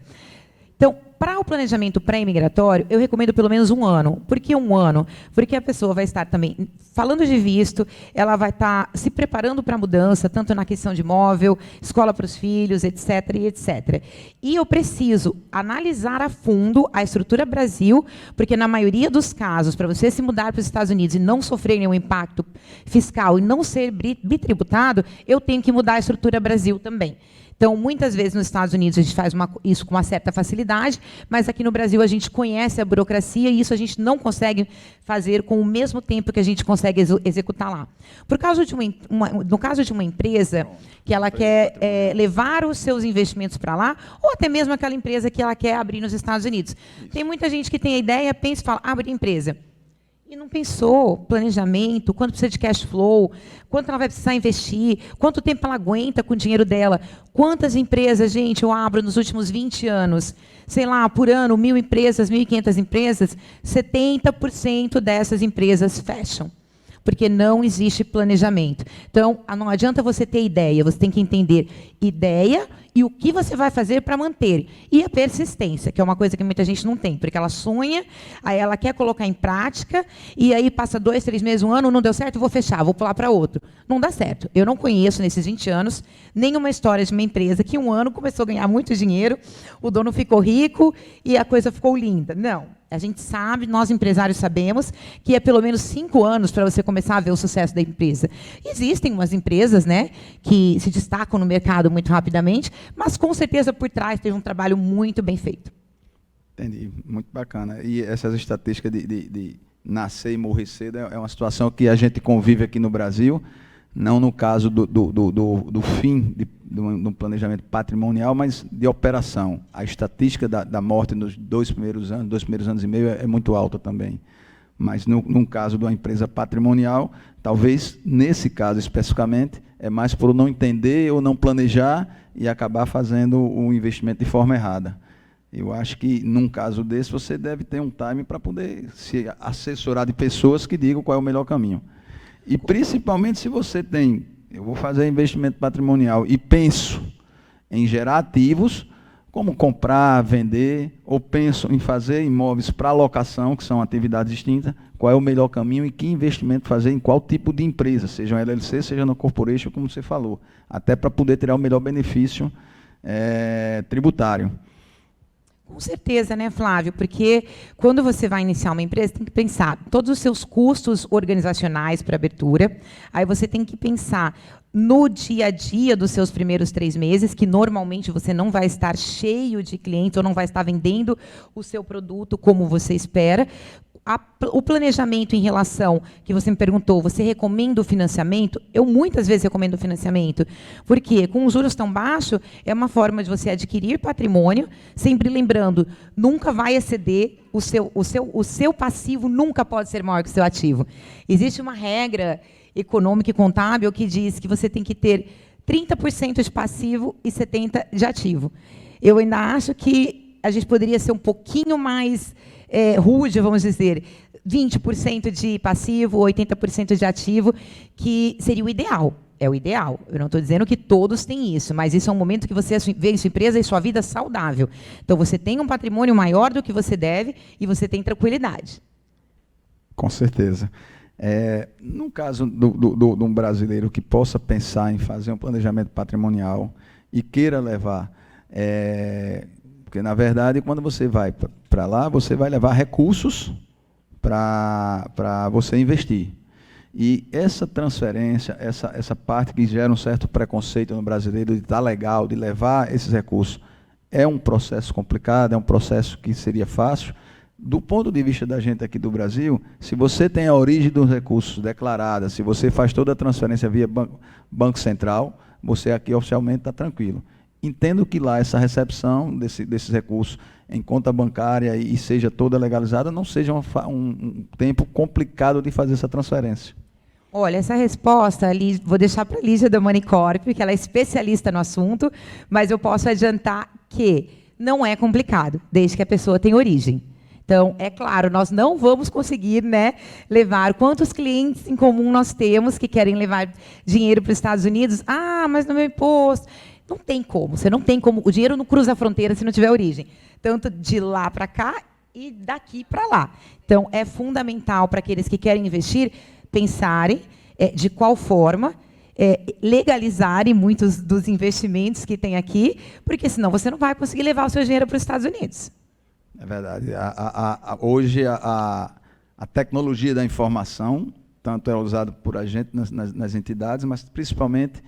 Então, para o planejamento pré-imigratório, eu recomendo pelo menos 1 ano. Por que 1 ano? Porque a pessoa vai estar também falando de visto, ela vai estar se preparando para a mudança, tanto na questão de imóvel, escola para os filhos, etc. e etc. E eu preciso analisar a fundo a estrutura Brasil, porque na maioria dos casos, para você se mudar para os Estados Unidos e não sofrer nenhum impacto fiscal e não ser bitributado, eu tenho que mudar a estrutura Brasil também. Então, muitas vezes nos Estados Unidos a gente faz isso com uma certa facilidade, mas aqui no Brasil a gente conhece a burocracia e isso a gente não consegue fazer com o mesmo tempo que a gente consegue executar lá. No caso de uma empresa que ela quer levar os seus investimentos para lá, ou até mesmo aquela empresa que ela quer abrir nos Estados Unidos. Tem muita gente que tem a ideia, pensa e fala, abre empresa. E não pensou planejamento, quanto precisa de cash flow, quanto ela vai precisar investir, quanto tempo ela aguenta com o dinheiro dela. Quantas empresas, gente, eu abro nos últimos 20 anos? Sei lá, por ano, 1.000 empresas, 1.500 empresas, 70% dessas empresas fecham. Porque não existe planejamento. Então, não adianta você ter ideia, você tem que entender ideia e o que você vai fazer para manter. E a persistência, que é uma coisa que muita gente não tem, porque ela sonha, aí ela quer colocar em prática, e aí passa 2, 3 meses, 1 ano, não deu certo, vou fechar, vou pular para outro. Não dá certo. Eu não conheço, nesses 20 anos, nenhuma história de uma empresa que 1 ano começou a ganhar muito dinheiro, o dono ficou rico e a coisa ficou linda. Não. A gente sabe, nós empresários sabemos, que é pelo menos 5 anos para você começar a ver o sucesso da empresa. Existem umas empresas, né, que se destacam no mercado muito rapidamente, mas com certeza por trás teve um trabalho muito bem feito. Entendi, muito bacana. E essas estatísticas de nascer e morrer cedo é uma situação que a gente convive aqui no Brasil, não no caso do fim do planejamento patrimonial, mas de operação. A estatística da morte nos 2 primeiros anos e meio é muito alta também. Mas, no caso de uma empresa patrimonial, talvez, nesse caso especificamente, é mais por não entender ou não planejar e acabar fazendo o investimento de forma errada. Eu acho que, num caso desse, você deve ter um time para poder se assessorar de pessoas que digam qual é o melhor caminho. E, principalmente, se você eu vou fazer investimento patrimonial e penso em gerar ativos, como comprar, vender, ou penso em fazer imóveis para locação, que são atividades distintas, qual é o melhor caminho e que investimento fazer em qual tipo de empresa, seja um LLC, seja no corporation, como você falou, até para poder tirar o melhor benefício tributário. Com certeza, né, Flávio? Porque quando você vai iniciar uma empresa, tem que pensar todos os seus custos organizacionais para abertura. Aí você tem que pensar no dia a dia dos seus primeiros 3 meses, que normalmente você não vai estar cheio de clientes ou não vai estar vendendo o seu produto como você espera. O planejamento em relação, que você me perguntou, você recomenda o financiamento? Eu muitas vezes recomendo o financiamento, porque com os juros tão baixos, é uma forma de você adquirir patrimônio, sempre lembrando, nunca vai exceder, o seu passivo nunca pode ser maior que o seu ativo. Existe uma regra econômica e contábil que diz que você tem que ter 30% de passivo e 70% de ativo. Eu ainda acho que a gente poderia ser um pouquinho mais rude, vamos dizer, 20% de passivo, 80% de ativo, que seria o ideal. É o ideal. Eu não estou dizendo que todos têm isso, mas isso é um momento que você vê a sua empresa e sua vida saudável. Então, você tem um patrimônio maior do que você deve e você tem tranquilidade. Com certeza. No caso de um brasileiro que possa pensar em fazer um planejamento patrimonial e queira levar, porque, na verdade, quando você vai para lá, você vai levar recursos para você investir. E essa transferência, essa parte que gera um certo preconceito no brasileiro de estar legal, de levar esses recursos, é um processo complicado, é um processo que seria fácil. Do ponto de vista da gente aqui do Brasil, se você tem a origem dos recursos declarada, se você faz toda a transferência via Banco Central, você aqui oficialmente está tranquilo. Entendo que lá essa recepção desses recursos em conta bancária e seja toda legalizada, não seja um tempo complicado de fazer essa transferência. Olha, essa resposta, vou deixar para a Lígia da Manicorp, porque ela é especialista no assunto, mas eu posso adiantar que não é complicado, desde que a pessoa tenha origem. Então, é claro, nós não vamos conseguir, né, levar quantos clientes em comum nós temos que querem levar dinheiro para os Estados Unidos. Ah, mas no meu imposto. Não tem como, você não tem como. O dinheiro não cruza a fronteira se não tiver origem. Tanto de lá para cá e daqui para lá. Então, é fundamental para aqueles que querem investir pensarem de qual forma legalizarem muitos dos investimentos que tem aqui, porque senão você não vai conseguir levar o seu dinheiro para os Estados Unidos. É verdade. Hoje, a tecnologia da informação, tanto é usada por a gente nas entidades, mas principalmente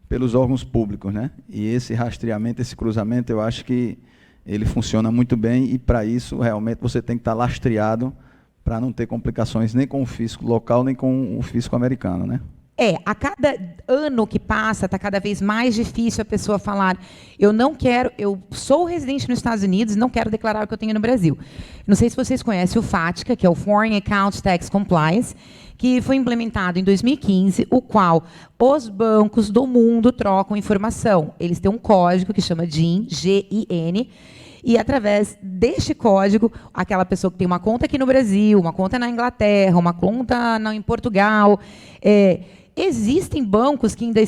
pelos órgãos públicos, né? E esse rastreamento, esse cruzamento, eu acho que ele funciona muito bem e, para isso, realmente, você tem que estar lastreado para não ter complicações nem com o fisco local, nem com o fisco americano, né? A cada ano que passa, está cada vez mais difícil a pessoa falar, eu sou residente nos Estados Unidos, não quero declarar o que eu tenho no Brasil. Não sei se vocês conhecem o FATCA, que é o Foreign Account Tax Compliance, que foi implementado em 2015, o qual os bancos do mundo trocam informação. Eles têm um código que chama GIN, G-I-N, e, através deste código, aquela pessoa que tem uma conta aqui no Brasil, uma conta na Inglaterra, uma conta em Portugal, existem bancos que ainda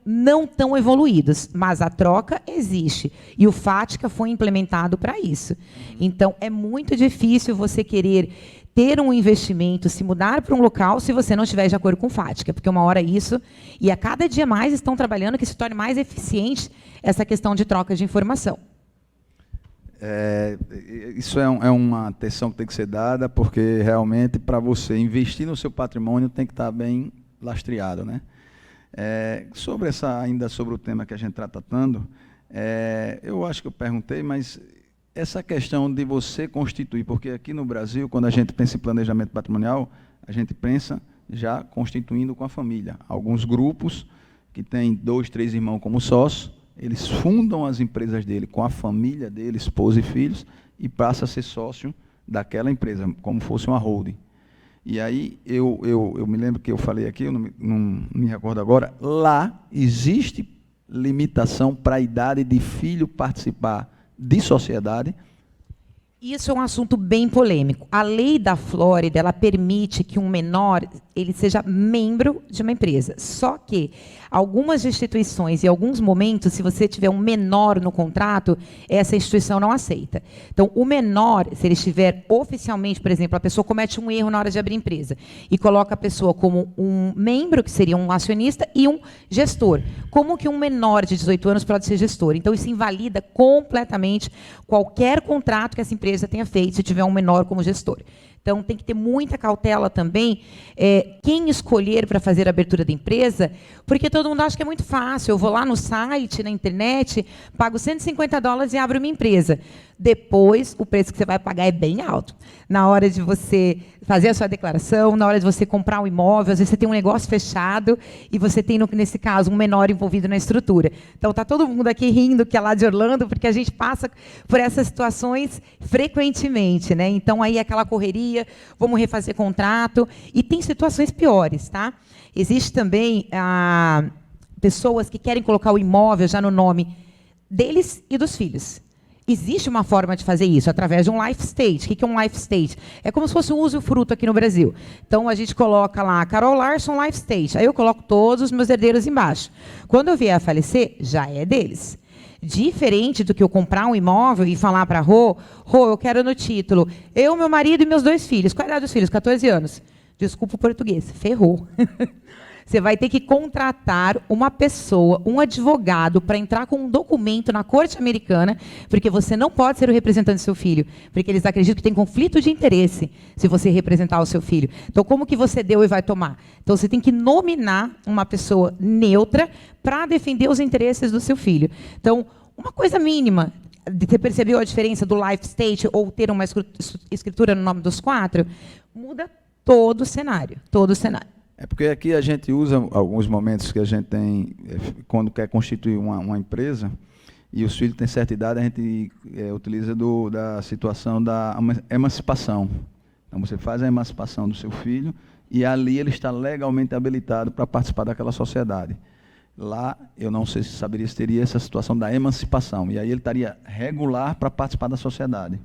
não tão evoluídos, mas a troca existe. E o FATCA foi implementado para isso. Então, é muito difícil você querer ter um investimento, se mudar para um local, se você não estiver de acordo com o FATCA, porque uma hora isso, e a cada dia mais estão trabalhando que se torne mais eficiente essa questão de troca de informação. Isso é uma atenção que tem que ser dada, porque realmente, para você investir no seu patrimônio, tem que estar bem lastreado, né? Ainda sobre o tema que a gente está tratando, eu acho que eu perguntei, mas essa questão de você constituir, porque aqui no Brasil, quando a gente pensa em planejamento patrimonial, a gente pensa já constituindo com a família. Alguns grupos que têm 2, 3 irmãos como sócios, eles fundam as empresas dele com a família dele, esposa e filhos, e passa a ser sócio daquela empresa, como fosse uma holding. E aí, eu me lembro que eu falei aqui, eu não me recordo agora, lá existe limitação para a idade de filho participar de sociedade. Isso é um assunto bem polêmico. A lei da Flórida, ela permite que um menor ele seja membro de uma empresa. Só que algumas instituições, em alguns momentos, se você tiver um menor no contrato, essa instituição não aceita. Então, o menor, se ele estiver oficialmente, por exemplo, a pessoa comete um erro na hora de abrir empresa e coloca a pessoa como um membro, que seria um acionista, e um gestor. Como que um menor de 18 anos pode ser gestor? Então, isso invalida completamente qualquer contrato que essa empresa tenha feito, se tiver um menor como gestor. Então, tem que ter muita cautela também quem escolher para fazer a abertura da empresa, porque todo mundo acha que é muito fácil. Eu vou lá no site, na internet, pago $150 e abro minha empresa. Depois, o preço que você vai pagar é bem alto. Na hora de você fazer a sua declaração, na hora de você comprar um imóvel, às vezes você tem um negócio fechado e você tem, nesse caso, um menor envolvido na estrutura. Então, está todo mundo aqui rindo que é lá de Orlando, porque a gente passa por essas situações frequentemente, né? Então, aí é aquela correria, vamos refazer contrato, e tem situações piores, tá? Existe também pessoas que querem colocar o imóvel já no nome deles e dos filhos. Existe uma forma de fazer isso, através de um life stage. O que é um life stage? É como se fosse um usufruto aqui no Brasil. Então, a gente coloca lá, Carol Larson Life Stage. Aí eu coloco todos os meus herdeiros embaixo. Quando eu vier a falecer, já é deles. Diferente do que eu comprar um imóvel e falar para a Rô, eu quero no título, eu, meu marido e meus 2 filhos. Qual a idade dos filhos? 14 anos. Desculpa o português, ferrou. Você vai ter que contratar uma pessoa, um advogado, para entrar com um documento na corte americana, porque você não pode ser o representante do seu filho, porque eles acreditam que tem conflito de interesse se você representar o seu filho. Então, como que você deu e vai tomar? Então, você tem que nominar uma pessoa neutra para defender os interesses do seu filho. Então, uma coisa mínima, você percebeu a diferença do life stage ou ter uma escritura no nome dos 4? Muda todo o cenário, todo o cenário. É porque aqui a gente usa alguns momentos que a gente tem, quando quer constituir uma empresa, e os filhos têm certa idade, a gente utiliza da situação da emancipação. Então, você faz a emancipação do seu filho, e ali ele está legalmente habilitado para participar daquela sociedade. Lá, eu não sei se saberia se teria essa situação da emancipação, e aí ele estaria regular para participar da sociedade.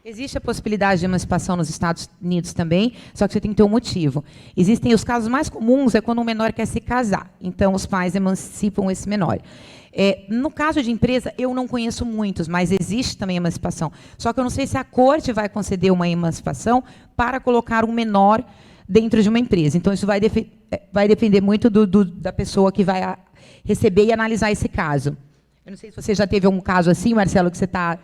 Existe a possibilidade de emancipação nos Estados Unidos também, só que você tem que ter um motivo. Existem os casos mais comuns, é quando um menor quer se casar. Então, os pais emancipam esse menor. No caso de empresa, eu não conheço muitos, mas existe também emancipação. Só que eu não sei se a corte vai conceder uma emancipação para colocar um menor dentro de uma empresa. Então, isso vai depender muito da pessoa que vai receber e analisar esse caso. Eu não sei se você já teve algum caso assim, Marcelo, que você está...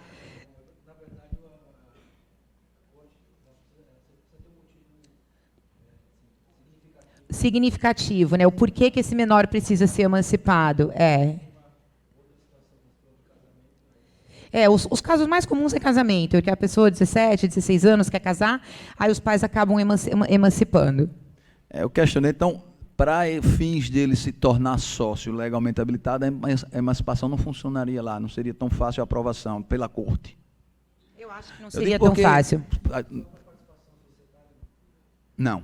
significativo, né? O porquê que esse menor precisa ser emancipado. Os casos mais comuns é casamento, que a pessoa de 17, 16 anos quer casar, aí os pais acabam emancipando. Eu questionei, então, para fins dele se tornar sócio legalmente habilitado, a emancipação não funcionaria lá, não seria tão fácil a aprovação pela corte. Eu acho que não seria tão fácil. Não.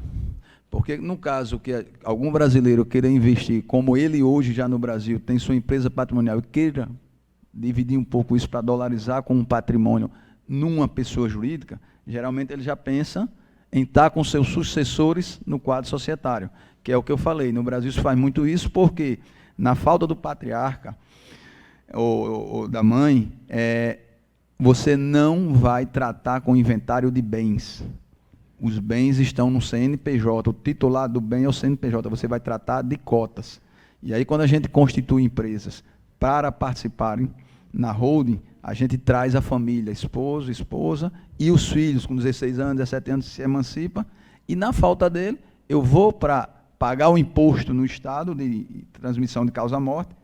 Porque, no caso que algum brasileiro queira investir, como ele hoje já no Brasil tem sua empresa patrimonial e queira dividir um pouco isso para dolarizar com um patrimônio numa pessoa jurídica, geralmente ele já pensa em estar com seus sucessores no quadro societário, que é o que eu falei. No Brasil se faz muito isso porque, na falta do patriarca ou da mãe, você não vai tratar com inventário de bens. Os bens estão no CNPJ, o titular do bem é o CNPJ, você vai tratar de cotas. E aí, quando a gente constitui empresas para participarem na holding, a gente traz a família, esposo, esposa e os filhos, com 16 anos, 17 anos, se emancipa, e na falta dele, eu vou para pagar o imposto no Estado de transmissão de causa-morte,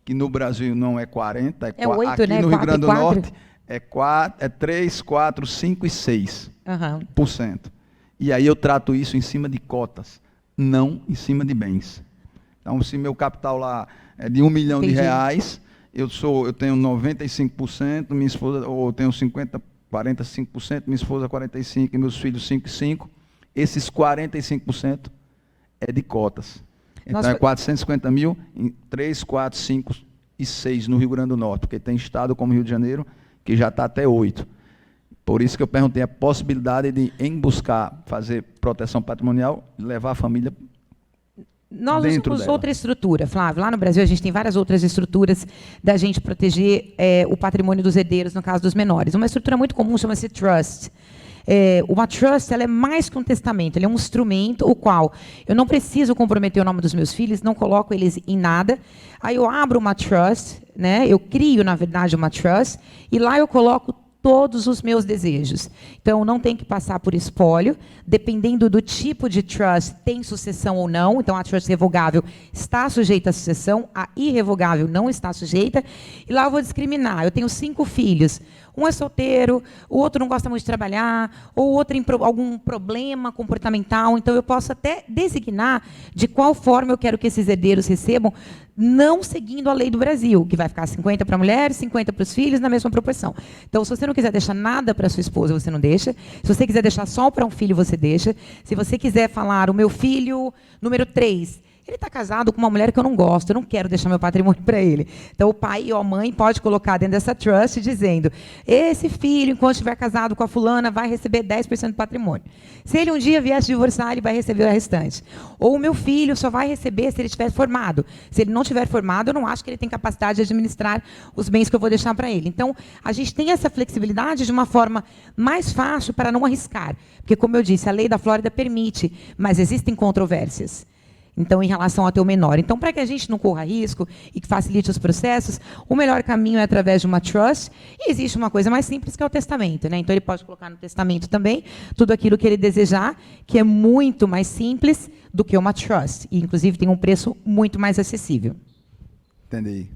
que no Brasil não é 40, é 8, aqui né? No Rio Grande do Norte é 3, 4, 5 e 6%. Uhum. E aí eu trato isso em cima de cotas, não em cima de bens. Então, se meu capital lá é de R$1 milhão, eu tenho 95%, minha esposa, ou eu tenho 45%, minha esposa 45% e meus filhos 5,5%. Esses 45% é de cotas. Então, é 450 mil em 3, 4, 5 e 6 no Rio Grande do Norte, porque tem estado como Rio de Janeiro, que já está até 8. Por isso que eu perguntei a possibilidade de, em buscar fazer proteção patrimonial, levar a família Nós usamos outra estrutura, Flávio. Lá no Brasil, a gente tem várias outras estruturas da gente proteger o patrimônio dos herdeiros, no caso dos menores. Uma estrutura muito comum chama-se trust. Uma trust, ela é mais que um testamento, ela é um instrumento, o qual eu não preciso comprometer o nome dos meus filhos, não coloco eles em nada. Aí eu abro uma trust, né? Eu crio, na verdade, uma trust, e lá eu coloco todos os meus desejos. Então, não tem que passar por espólio. Dependendo do tipo de trust, tem sucessão ou não. Então, a trust revogável está sujeita à sucessão, a irrevogável não está sujeita. E lá eu vou discriminar. Eu tenho 5 filhos. Um é solteiro, o outro não gosta muito de trabalhar, ou o outro tem algum problema comportamental. Então, eu posso até designar de qual forma eu quero que esses herdeiros recebam, não seguindo a lei do Brasil, que vai ficar 50 para a mulher, 50 para os filhos, na mesma proporção. Então, se você não quiser deixar nada para sua esposa, você não deixa. Se você quiser deixar só para um filho, você deixa. Se você quiser falar, o meu filho número 3, Ele está casado com uma mulher que eu não gosto, eu não quero deixar meu patrimônio para ele. Então, o pai ou a mãe pode colocar dentro dessa trust dizendo, esse filho, enquanto estiver casado com a fulana, vai receber 10% do patrimônio. Se ele um dia vier se divorciar, ele vai receber o restante. Ou o meu filho só vai receber se ele estiver formado. Se ele não estiver formado, eu não acho que ele tem capacidade de administrar os bens que eu vou deixar para ele. Então, a gente tem essa flexibilidade de uma forma mais fácil para não arriscar. Porque, como eu disse, a lei da Flórida permite, mas existem controvérsias. Então, em relação ao teu menor. Então, para que a gente não corra risco e que facilite os processos, o melhor caminho é através de uma trust. E existe uma coisa mais simples, que é o testamento, né? Então, ele pode colocar no testamento também tudo aquilo que ele desejar, que é muito mais simples do que uma trust. E, inclusive, tem um preço muito mais acessível. Entendi.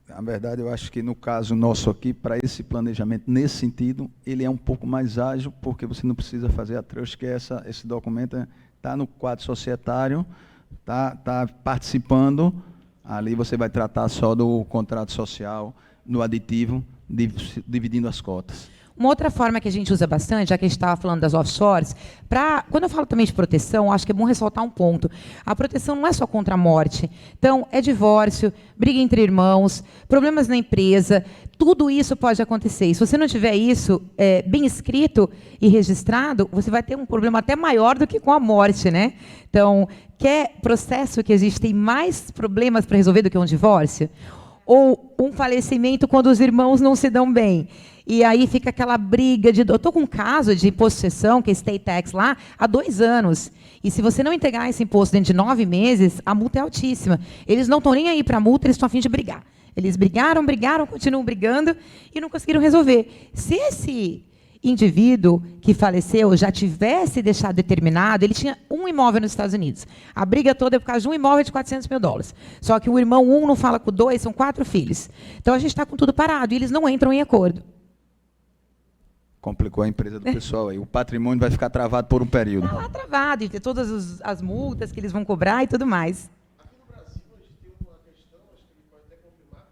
Na verdade, eu acho que no caso nosso aqui, para esse planejamento, nesse sentido, ele é um pouco mais ágil, porque você não precisa fazer a trust, que esse documento está no quadro societário, está participando, ali você vai tratar só do contrato social, no aditivo, dividindo as cotas. Uma outra forma que a gente usa bastante, já que a gente estava falando das offshores, quando eu falo também de proteção, acho que é bom ressaltar um ponto. A proteção não é só contra a morte. Então, é divórcio, briga entre irmãos, problemas na empresa, tudo isso pode acontecer. E se você não tiver isso bem escrito e registrado, você vai ter um problema até maior do que com a morte, né? Então, quer processo que existem mais problemas para resolver do que um divórcio? Ou um falecimento quando os irmãos não se dão bem? E aí fica aquela briga de... Eu estou com um caso de imposto de sucessão, que é state tax lá, há 2 anos. E se você não entregar esse imposto dentro de 9 meses, a multa é altíssima. Eles não estão nem aí para a multa, eles estão a fim de brigar. Eles brigaram, continuam brigando e não conseguiram resolver. Se esse indivíduo que faleceu já tivesse deixado determinado, ele tinha um imóvel nos Estados Unidos. A briga toda é por causa de um imóvel de $400 mil. Só que o irmão 1 não fala com o 2, são 4 filhos. Então, a gente está com tudo parado e eles não entram em acordo. Complicou a empresa do pessoal aí. O patrimônio vai ficar travado por um período. Está lá travado, e ter todas as multas que eles vão cobrar e tudo mais. Aqui no Brasil, a gente tem uma questão, acho que ele pode até confirmar,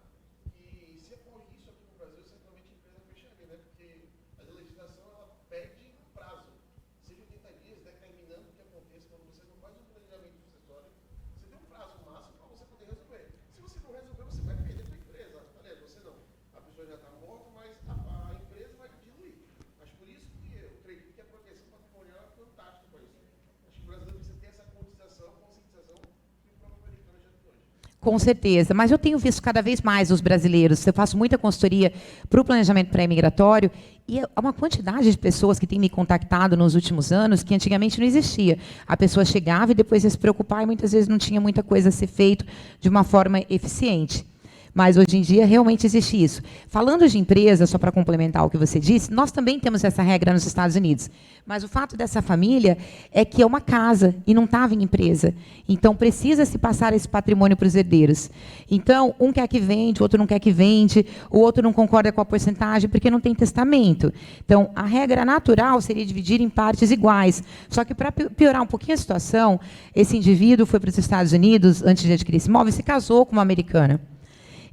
que se for isso aqui no Brasil, certamente a empresa fecharia, né? Porque a legislação ela pede um prazo, seja 80 dias, determinando o que aconteça quando você não faz um planejamento sucessório. Você tem um prazo máximo para você poder resolver. Se você não resolver, você vai perder para a empresa. Aliás, você não. A pessoa já está morta, mas a empresa vai diluir. Mas por isso que eu creio que a proteção patrimonial é fantástica para isso. Acho que o brasileiro precisa ter essa conscientização que o próprio americano já tem hoje. Com certeza, mas eu tenho visto cada vez mais os brasileiros, eu faço muita consultoria para o planejamento pré-imigratório, e há uma quantidade de pessoas que têm me contactado nos últimos anos que antigamente não existia. A pessoa chegava e depois ia se preocupar e muitas vezes não tinha muita coisa a ser feito de uma forma eficiente. Mas, hoje em dia, realmente existe isso. Falando de empresa, só para complementar o que você disse, nós também temos essa regra nos Estados Unidos. Mas o fato dessa família é que é uma casa e não estava em empresa. Então, precisa-se passar esse patrimônio para os herdeiros. Então, um quer que vende, o outro não quer que vende, o outro não concorda com a porcentagem, porque não tem testamento. Então, a regra natural seria dividir em partes iguais. Só que, para piorar um pouquinho a situação, esse indivíduo foi para os Estados Unidos, antes de adquirir esse imóvel, e se casou com uma americana.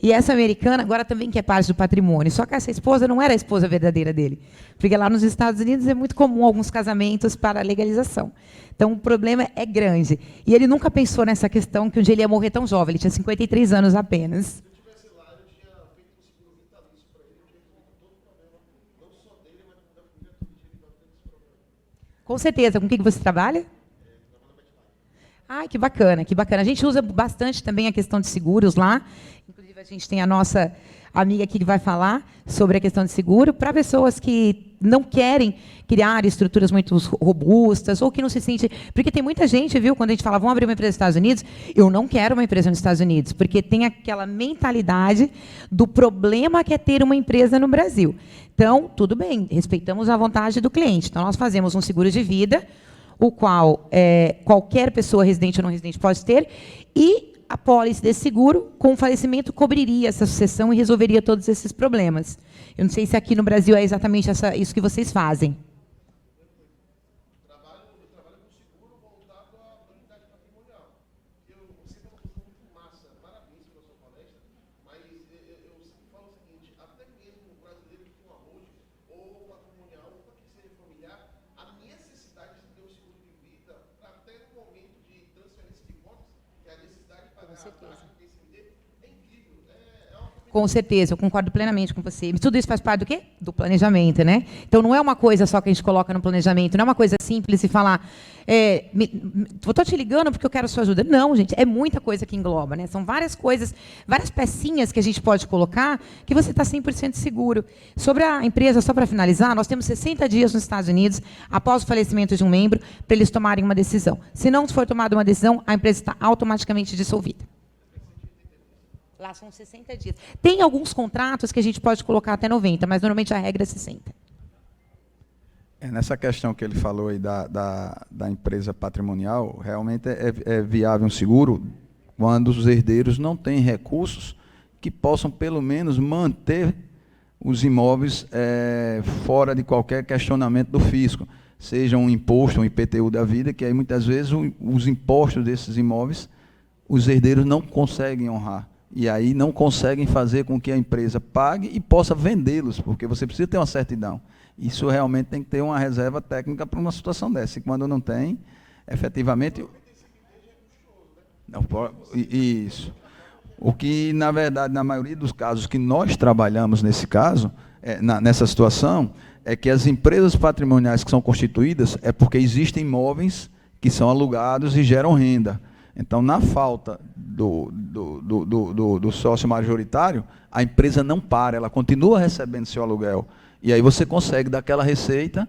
E essa americana agora também quer parte do patrimônio. Só que essa esposa não era a esposa verdadeira dele. Porque lá nos Estados Unidos é muito comum alguns casamentos para legalização. Então, o problema é grande. E ele nunca pensou nessa questão que um dia ele ia morrer tão jovem. Ele tinha 53 anos apenas. Se eu tivesse lá, eu tinha feito um seguro vitalício para ele, que resolveu todo o problema, não só dele, mas da família toda, tinha lidado com esse problema. Com certeza. Com o que você trabalha? Ai, que bacana, que bacana. A gente usa bastante também a questão de seguros lá. Inclusive, a gente tem a nossa amiga aqui que vai falar sobre a questão de seguro para pessoas que não querem criar estruturas muito robustas ou que não se sentem... Porque tem muita gente, viu, quando a gente fala, vamos abrir uma empresa nos Estados Unidos, eu não quero uma empresa nos Estados Unidos, porque tem aquela mentalidade do problema que é ter uma empresa no Brasil. Então, tudo bem, respeitamos a vontade do cliente. Então, nós fazemos um seguro de vida, o qual qualquer pessoa residente ou não residente pode ter, e a pólice desse seguro, com o falecimento, cobriria essa sucessão e resolveria todos esses problemas. Eu não sei se aqui no Brasil é exatamente isso que vocês fazem. Eu trabalho com seguro voltado à unidade patrimonial. Você falou uma coisa muito massa, parabéns pela sua palestra, mas eu sempre falo o seguinte, até mesmo o brasileiro que tem uma holding, ou patrimonial, ou para que seja familiar, a necessidade de ter um seguro de vida, até no momento de transferência de contas, Com certeza, eu concordo plenamente com você. Tudo isso faz parte do quê? Do planejamento, né? Então, não é uma coisa só que a gente coloca no planejamento, não é uma coisa simples e falar, estou te ligando porque eu quero a sua ajuda. Não, gente, é muita coisa que engloba, né? São várias coisas, várias pecinhas que a gente pode colocar que você está 100% seguro. Sobre a empresa, só para finalizar, nós temos 60 dias nos Estados Unidos, após o falecimento de um membro, para eles tomarem uma decisão. Se não for tomada uma decisão, a empresa está automaticamente dissolvida. Lá são 60 dias. Tem alguns contratos que a gente pode colocar até 90, mas normalmente a regra é 60. Nessa questão que ele falou aí da empresa patrimonial, realmente é viável um seguro quando os herdeiros não têm recursos que possam, pelo menos, manter os imóveis fora de qualquer questionamento do fisco. Seja um imposto, um IPTU da vida, que aí muitas vezes os impostos desses imóveis, os herdeiros não conseguem honrar. E aí não conseguem fazer com que a empresa pague e possa vendê-los, porque você precisa ter uma certidão. Isso realmente tem que ter uma reserva técnica para uma situação dessa. E quando não tem, efetivamente... Não, isso. O que, na verdade, na maioria dos casos que nós trabalhamos nesse caso, nessa situação, é que as empresas patrimoniais que são constituídas é porque existem imóveis que são alugados e geram renda. Então, na falta do sócio majoritário, a empresa não para, ela continua recebendo seu aluguel. E aí você consegue, daquela receita,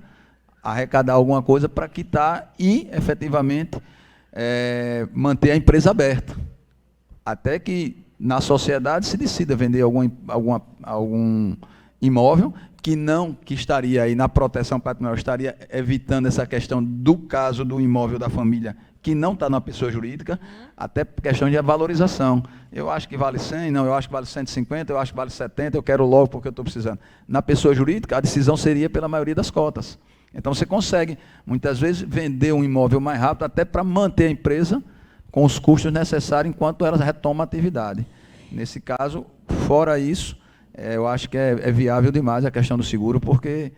arrecadar alguma coisa para quitar e, efetivamente, manter a empresa aberta. Até que, na sociedade, se decida vender algum imóvel que estaria aí na proteção patrimonial, estaria evitando essa questão do caso do imóvel da família, que não está na pessoa jurídica, até por questão de valorização. Eu acho que vale 100, não, eu acho que vale 150, eu acho que vale 70, eu quero logo porque eu estou precisando. Na pessoa jurídica, a decisão seria pela maioria das cotas. Então, você consegue, muitas vezes, vender um imóvel mais rápido, até para manter a empresa com os custos necessários enquanto ela retoma a atividade. Nesse caso, fora isso, eu acho que é viável demais a questão do seguro, porque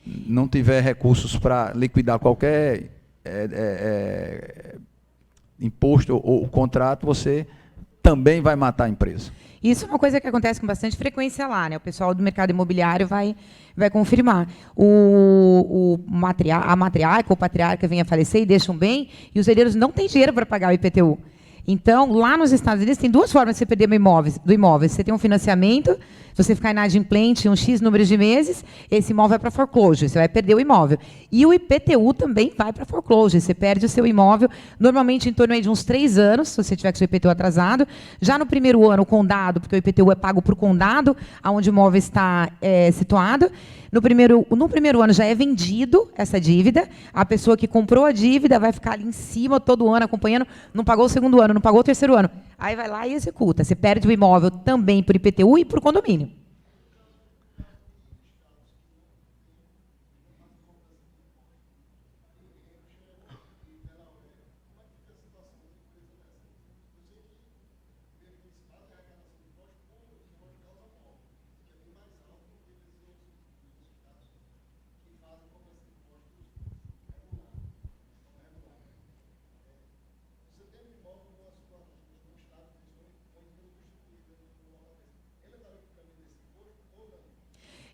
não tiver recursos para liquidar qualquer imposto ou contrato, você também vai matar a empresa. Isso é uma coisa que acontece com bastante frequência lá, né? O pessoal do mercado imobiliário vai confirmar. A matriarca ou patriarca vem a falecer e deixa um bem, e os herdeiros não têm dinheiro para pagar o IPTU. Então, lá nos Estados Unidos, tem duas formas de você perder do imóvel. Você tem um financiamento, se você ficar inadimplente um X número de meses, esse imóvel vai para foreclosure, você vai perder o imóvel. E o IPTU também vai para foreclosure, você perde o seu imóvel, normalmente em torno aí de uns 3 anos, se você tiver com o seu IPTU atrasado. Já no primeiro ano, o condado, porque o IPTU é pago por condado, onde o imóvel está situado. No primeiro ano já é vendido essa dívida, a pessoa que comprou a dívida vai ficar ali em cima todo ano acompanhando, não pagou o segundo ano, não pagou o terceiro ano. Aí vai lá e executa. Você perde o imóvel também por IPTU e por condomínio.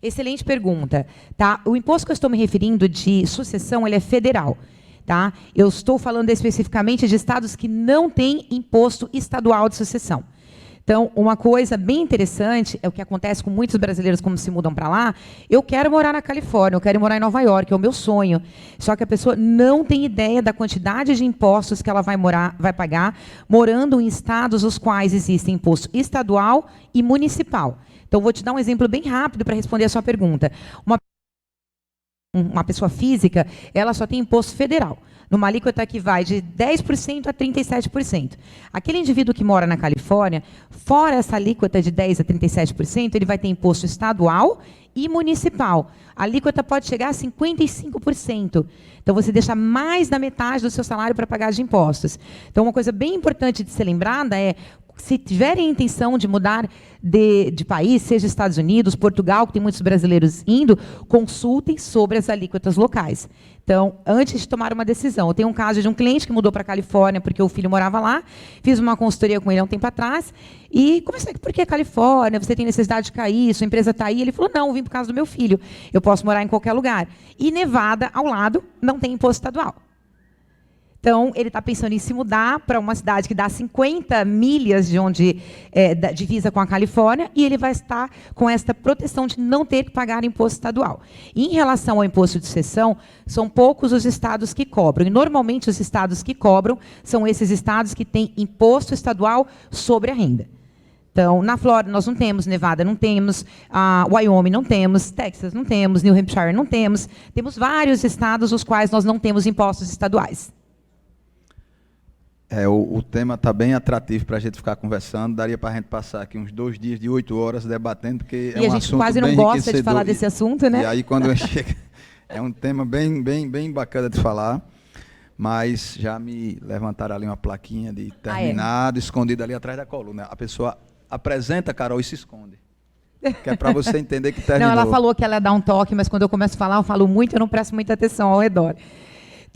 Excelente pergunta. Tá? O imposto que eu estou me referindo de sucessão, ele é federal. Tá? Eu estou falando especificamente de estados que não têm imposto estadual de sucessão. Então, uma coisa bem interessante, é o que acontece com muitos brasileiros quando se mudam para lá, eu quero morar na Califórnia, eu quero morar em Nova York, é o meu sonho. Só que a pessoa não tem ideia da quantidade de impostos que ela vai pagar, morando em estados os quais existe imposto estadual e municipal. Então, vou te dar um exemplo bem rápido para responder a sua pergunta. Uma pessoa física, ela só tem imposto federal, numa alíquota que vai de 10% a 37%. Aquele indivíduo que mora na Califórnia, fora essa alíquota de 10% a 37%, ele vai ter imposto estadual e municipal. A alíquota pode chegar a 55%. Então, você deixa mais da metade do seu salário para pagar de impostos. Então, uma coisa bem importante de ser lembrada é, se tiverem intenção de mudar de país, seja Estados Unidos, Portugal, que tem muitos brasileiros indo, consultem sobre as alíquotas locais. Então, antes de tomar uma decisão, eu tenho um caso de um cliente que mudou para a Califórnia porque o filho morava lá, fiz uma consultoria com ele há um tempo atrás, e comecei, por que Califórnia? Você tem necessidade de cair? Sua empresa está aí? Ele falou, não, eu vim por causa do meu filho, eu posso morar em qualquer lugar. E Nevada, ao lado, não tem imposto estadual. Então, ele está pensando em se mudar para uma cidade que dá 50 milhas de onde divisa com a Califórnia, e ele vai estar com esta proteção de não ter que pagar imposto estadual. E, em relação ao imposto de sucessão, são poucos os estados que cobram. E, normalmente, os estados que cobram são esses estados que têm imposto estadual sobre a renda. Então, na Flórida nós não temos, Nevada não temos, Wyoming não temos, Texas não temos, New Hampshire não temos. Temos vários estados os quais nós não temos impostos estaduais. O tema está bem atrativo para a gente ficar conversando. Daria para a gente passar aqui uns 2 dias de 8 horas debatendo, porque e a gente quase não gosta de falar desse assunto, né? E aí, quando chega, é um tema bem bacana de falar, mas já me levantaram ali uma plaquinha de terminado, escondido ali atrás da coluna. A pessoa apresenta, Carol, e se esconde. Que é para você entender que terminou. Não, ela falou que ela dá um toque, mas quando eu começo a falar, eu falo muito, eu não presto muita atenção ao redor.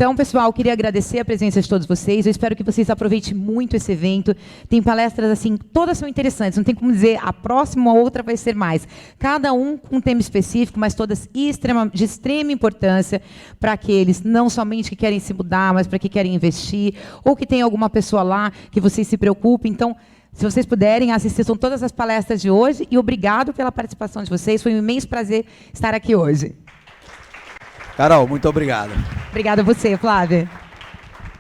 Então, pessoal, eu queria agradecer a presença de todos vocês. Eu espero que vocês aproveitem muito esse evento. Tem palestras, assim, todas são interessantes. Não tem como dizer a próxima ou outra vai ser mais. Cada um com um tema específico, mas todas de extrema importância para aqueles, não somente que querem se mudar, mas para que querem investir, ou que tem alguma pessoa lá que vocês se preocupem. Então, se vocês puderem, assistam todas as palestras de hoje. E obrigado pela participação de vocês. Foi um imenso prazer estar aqui hoje. Carol, muito obrigado. Obrigada a você, Flávia.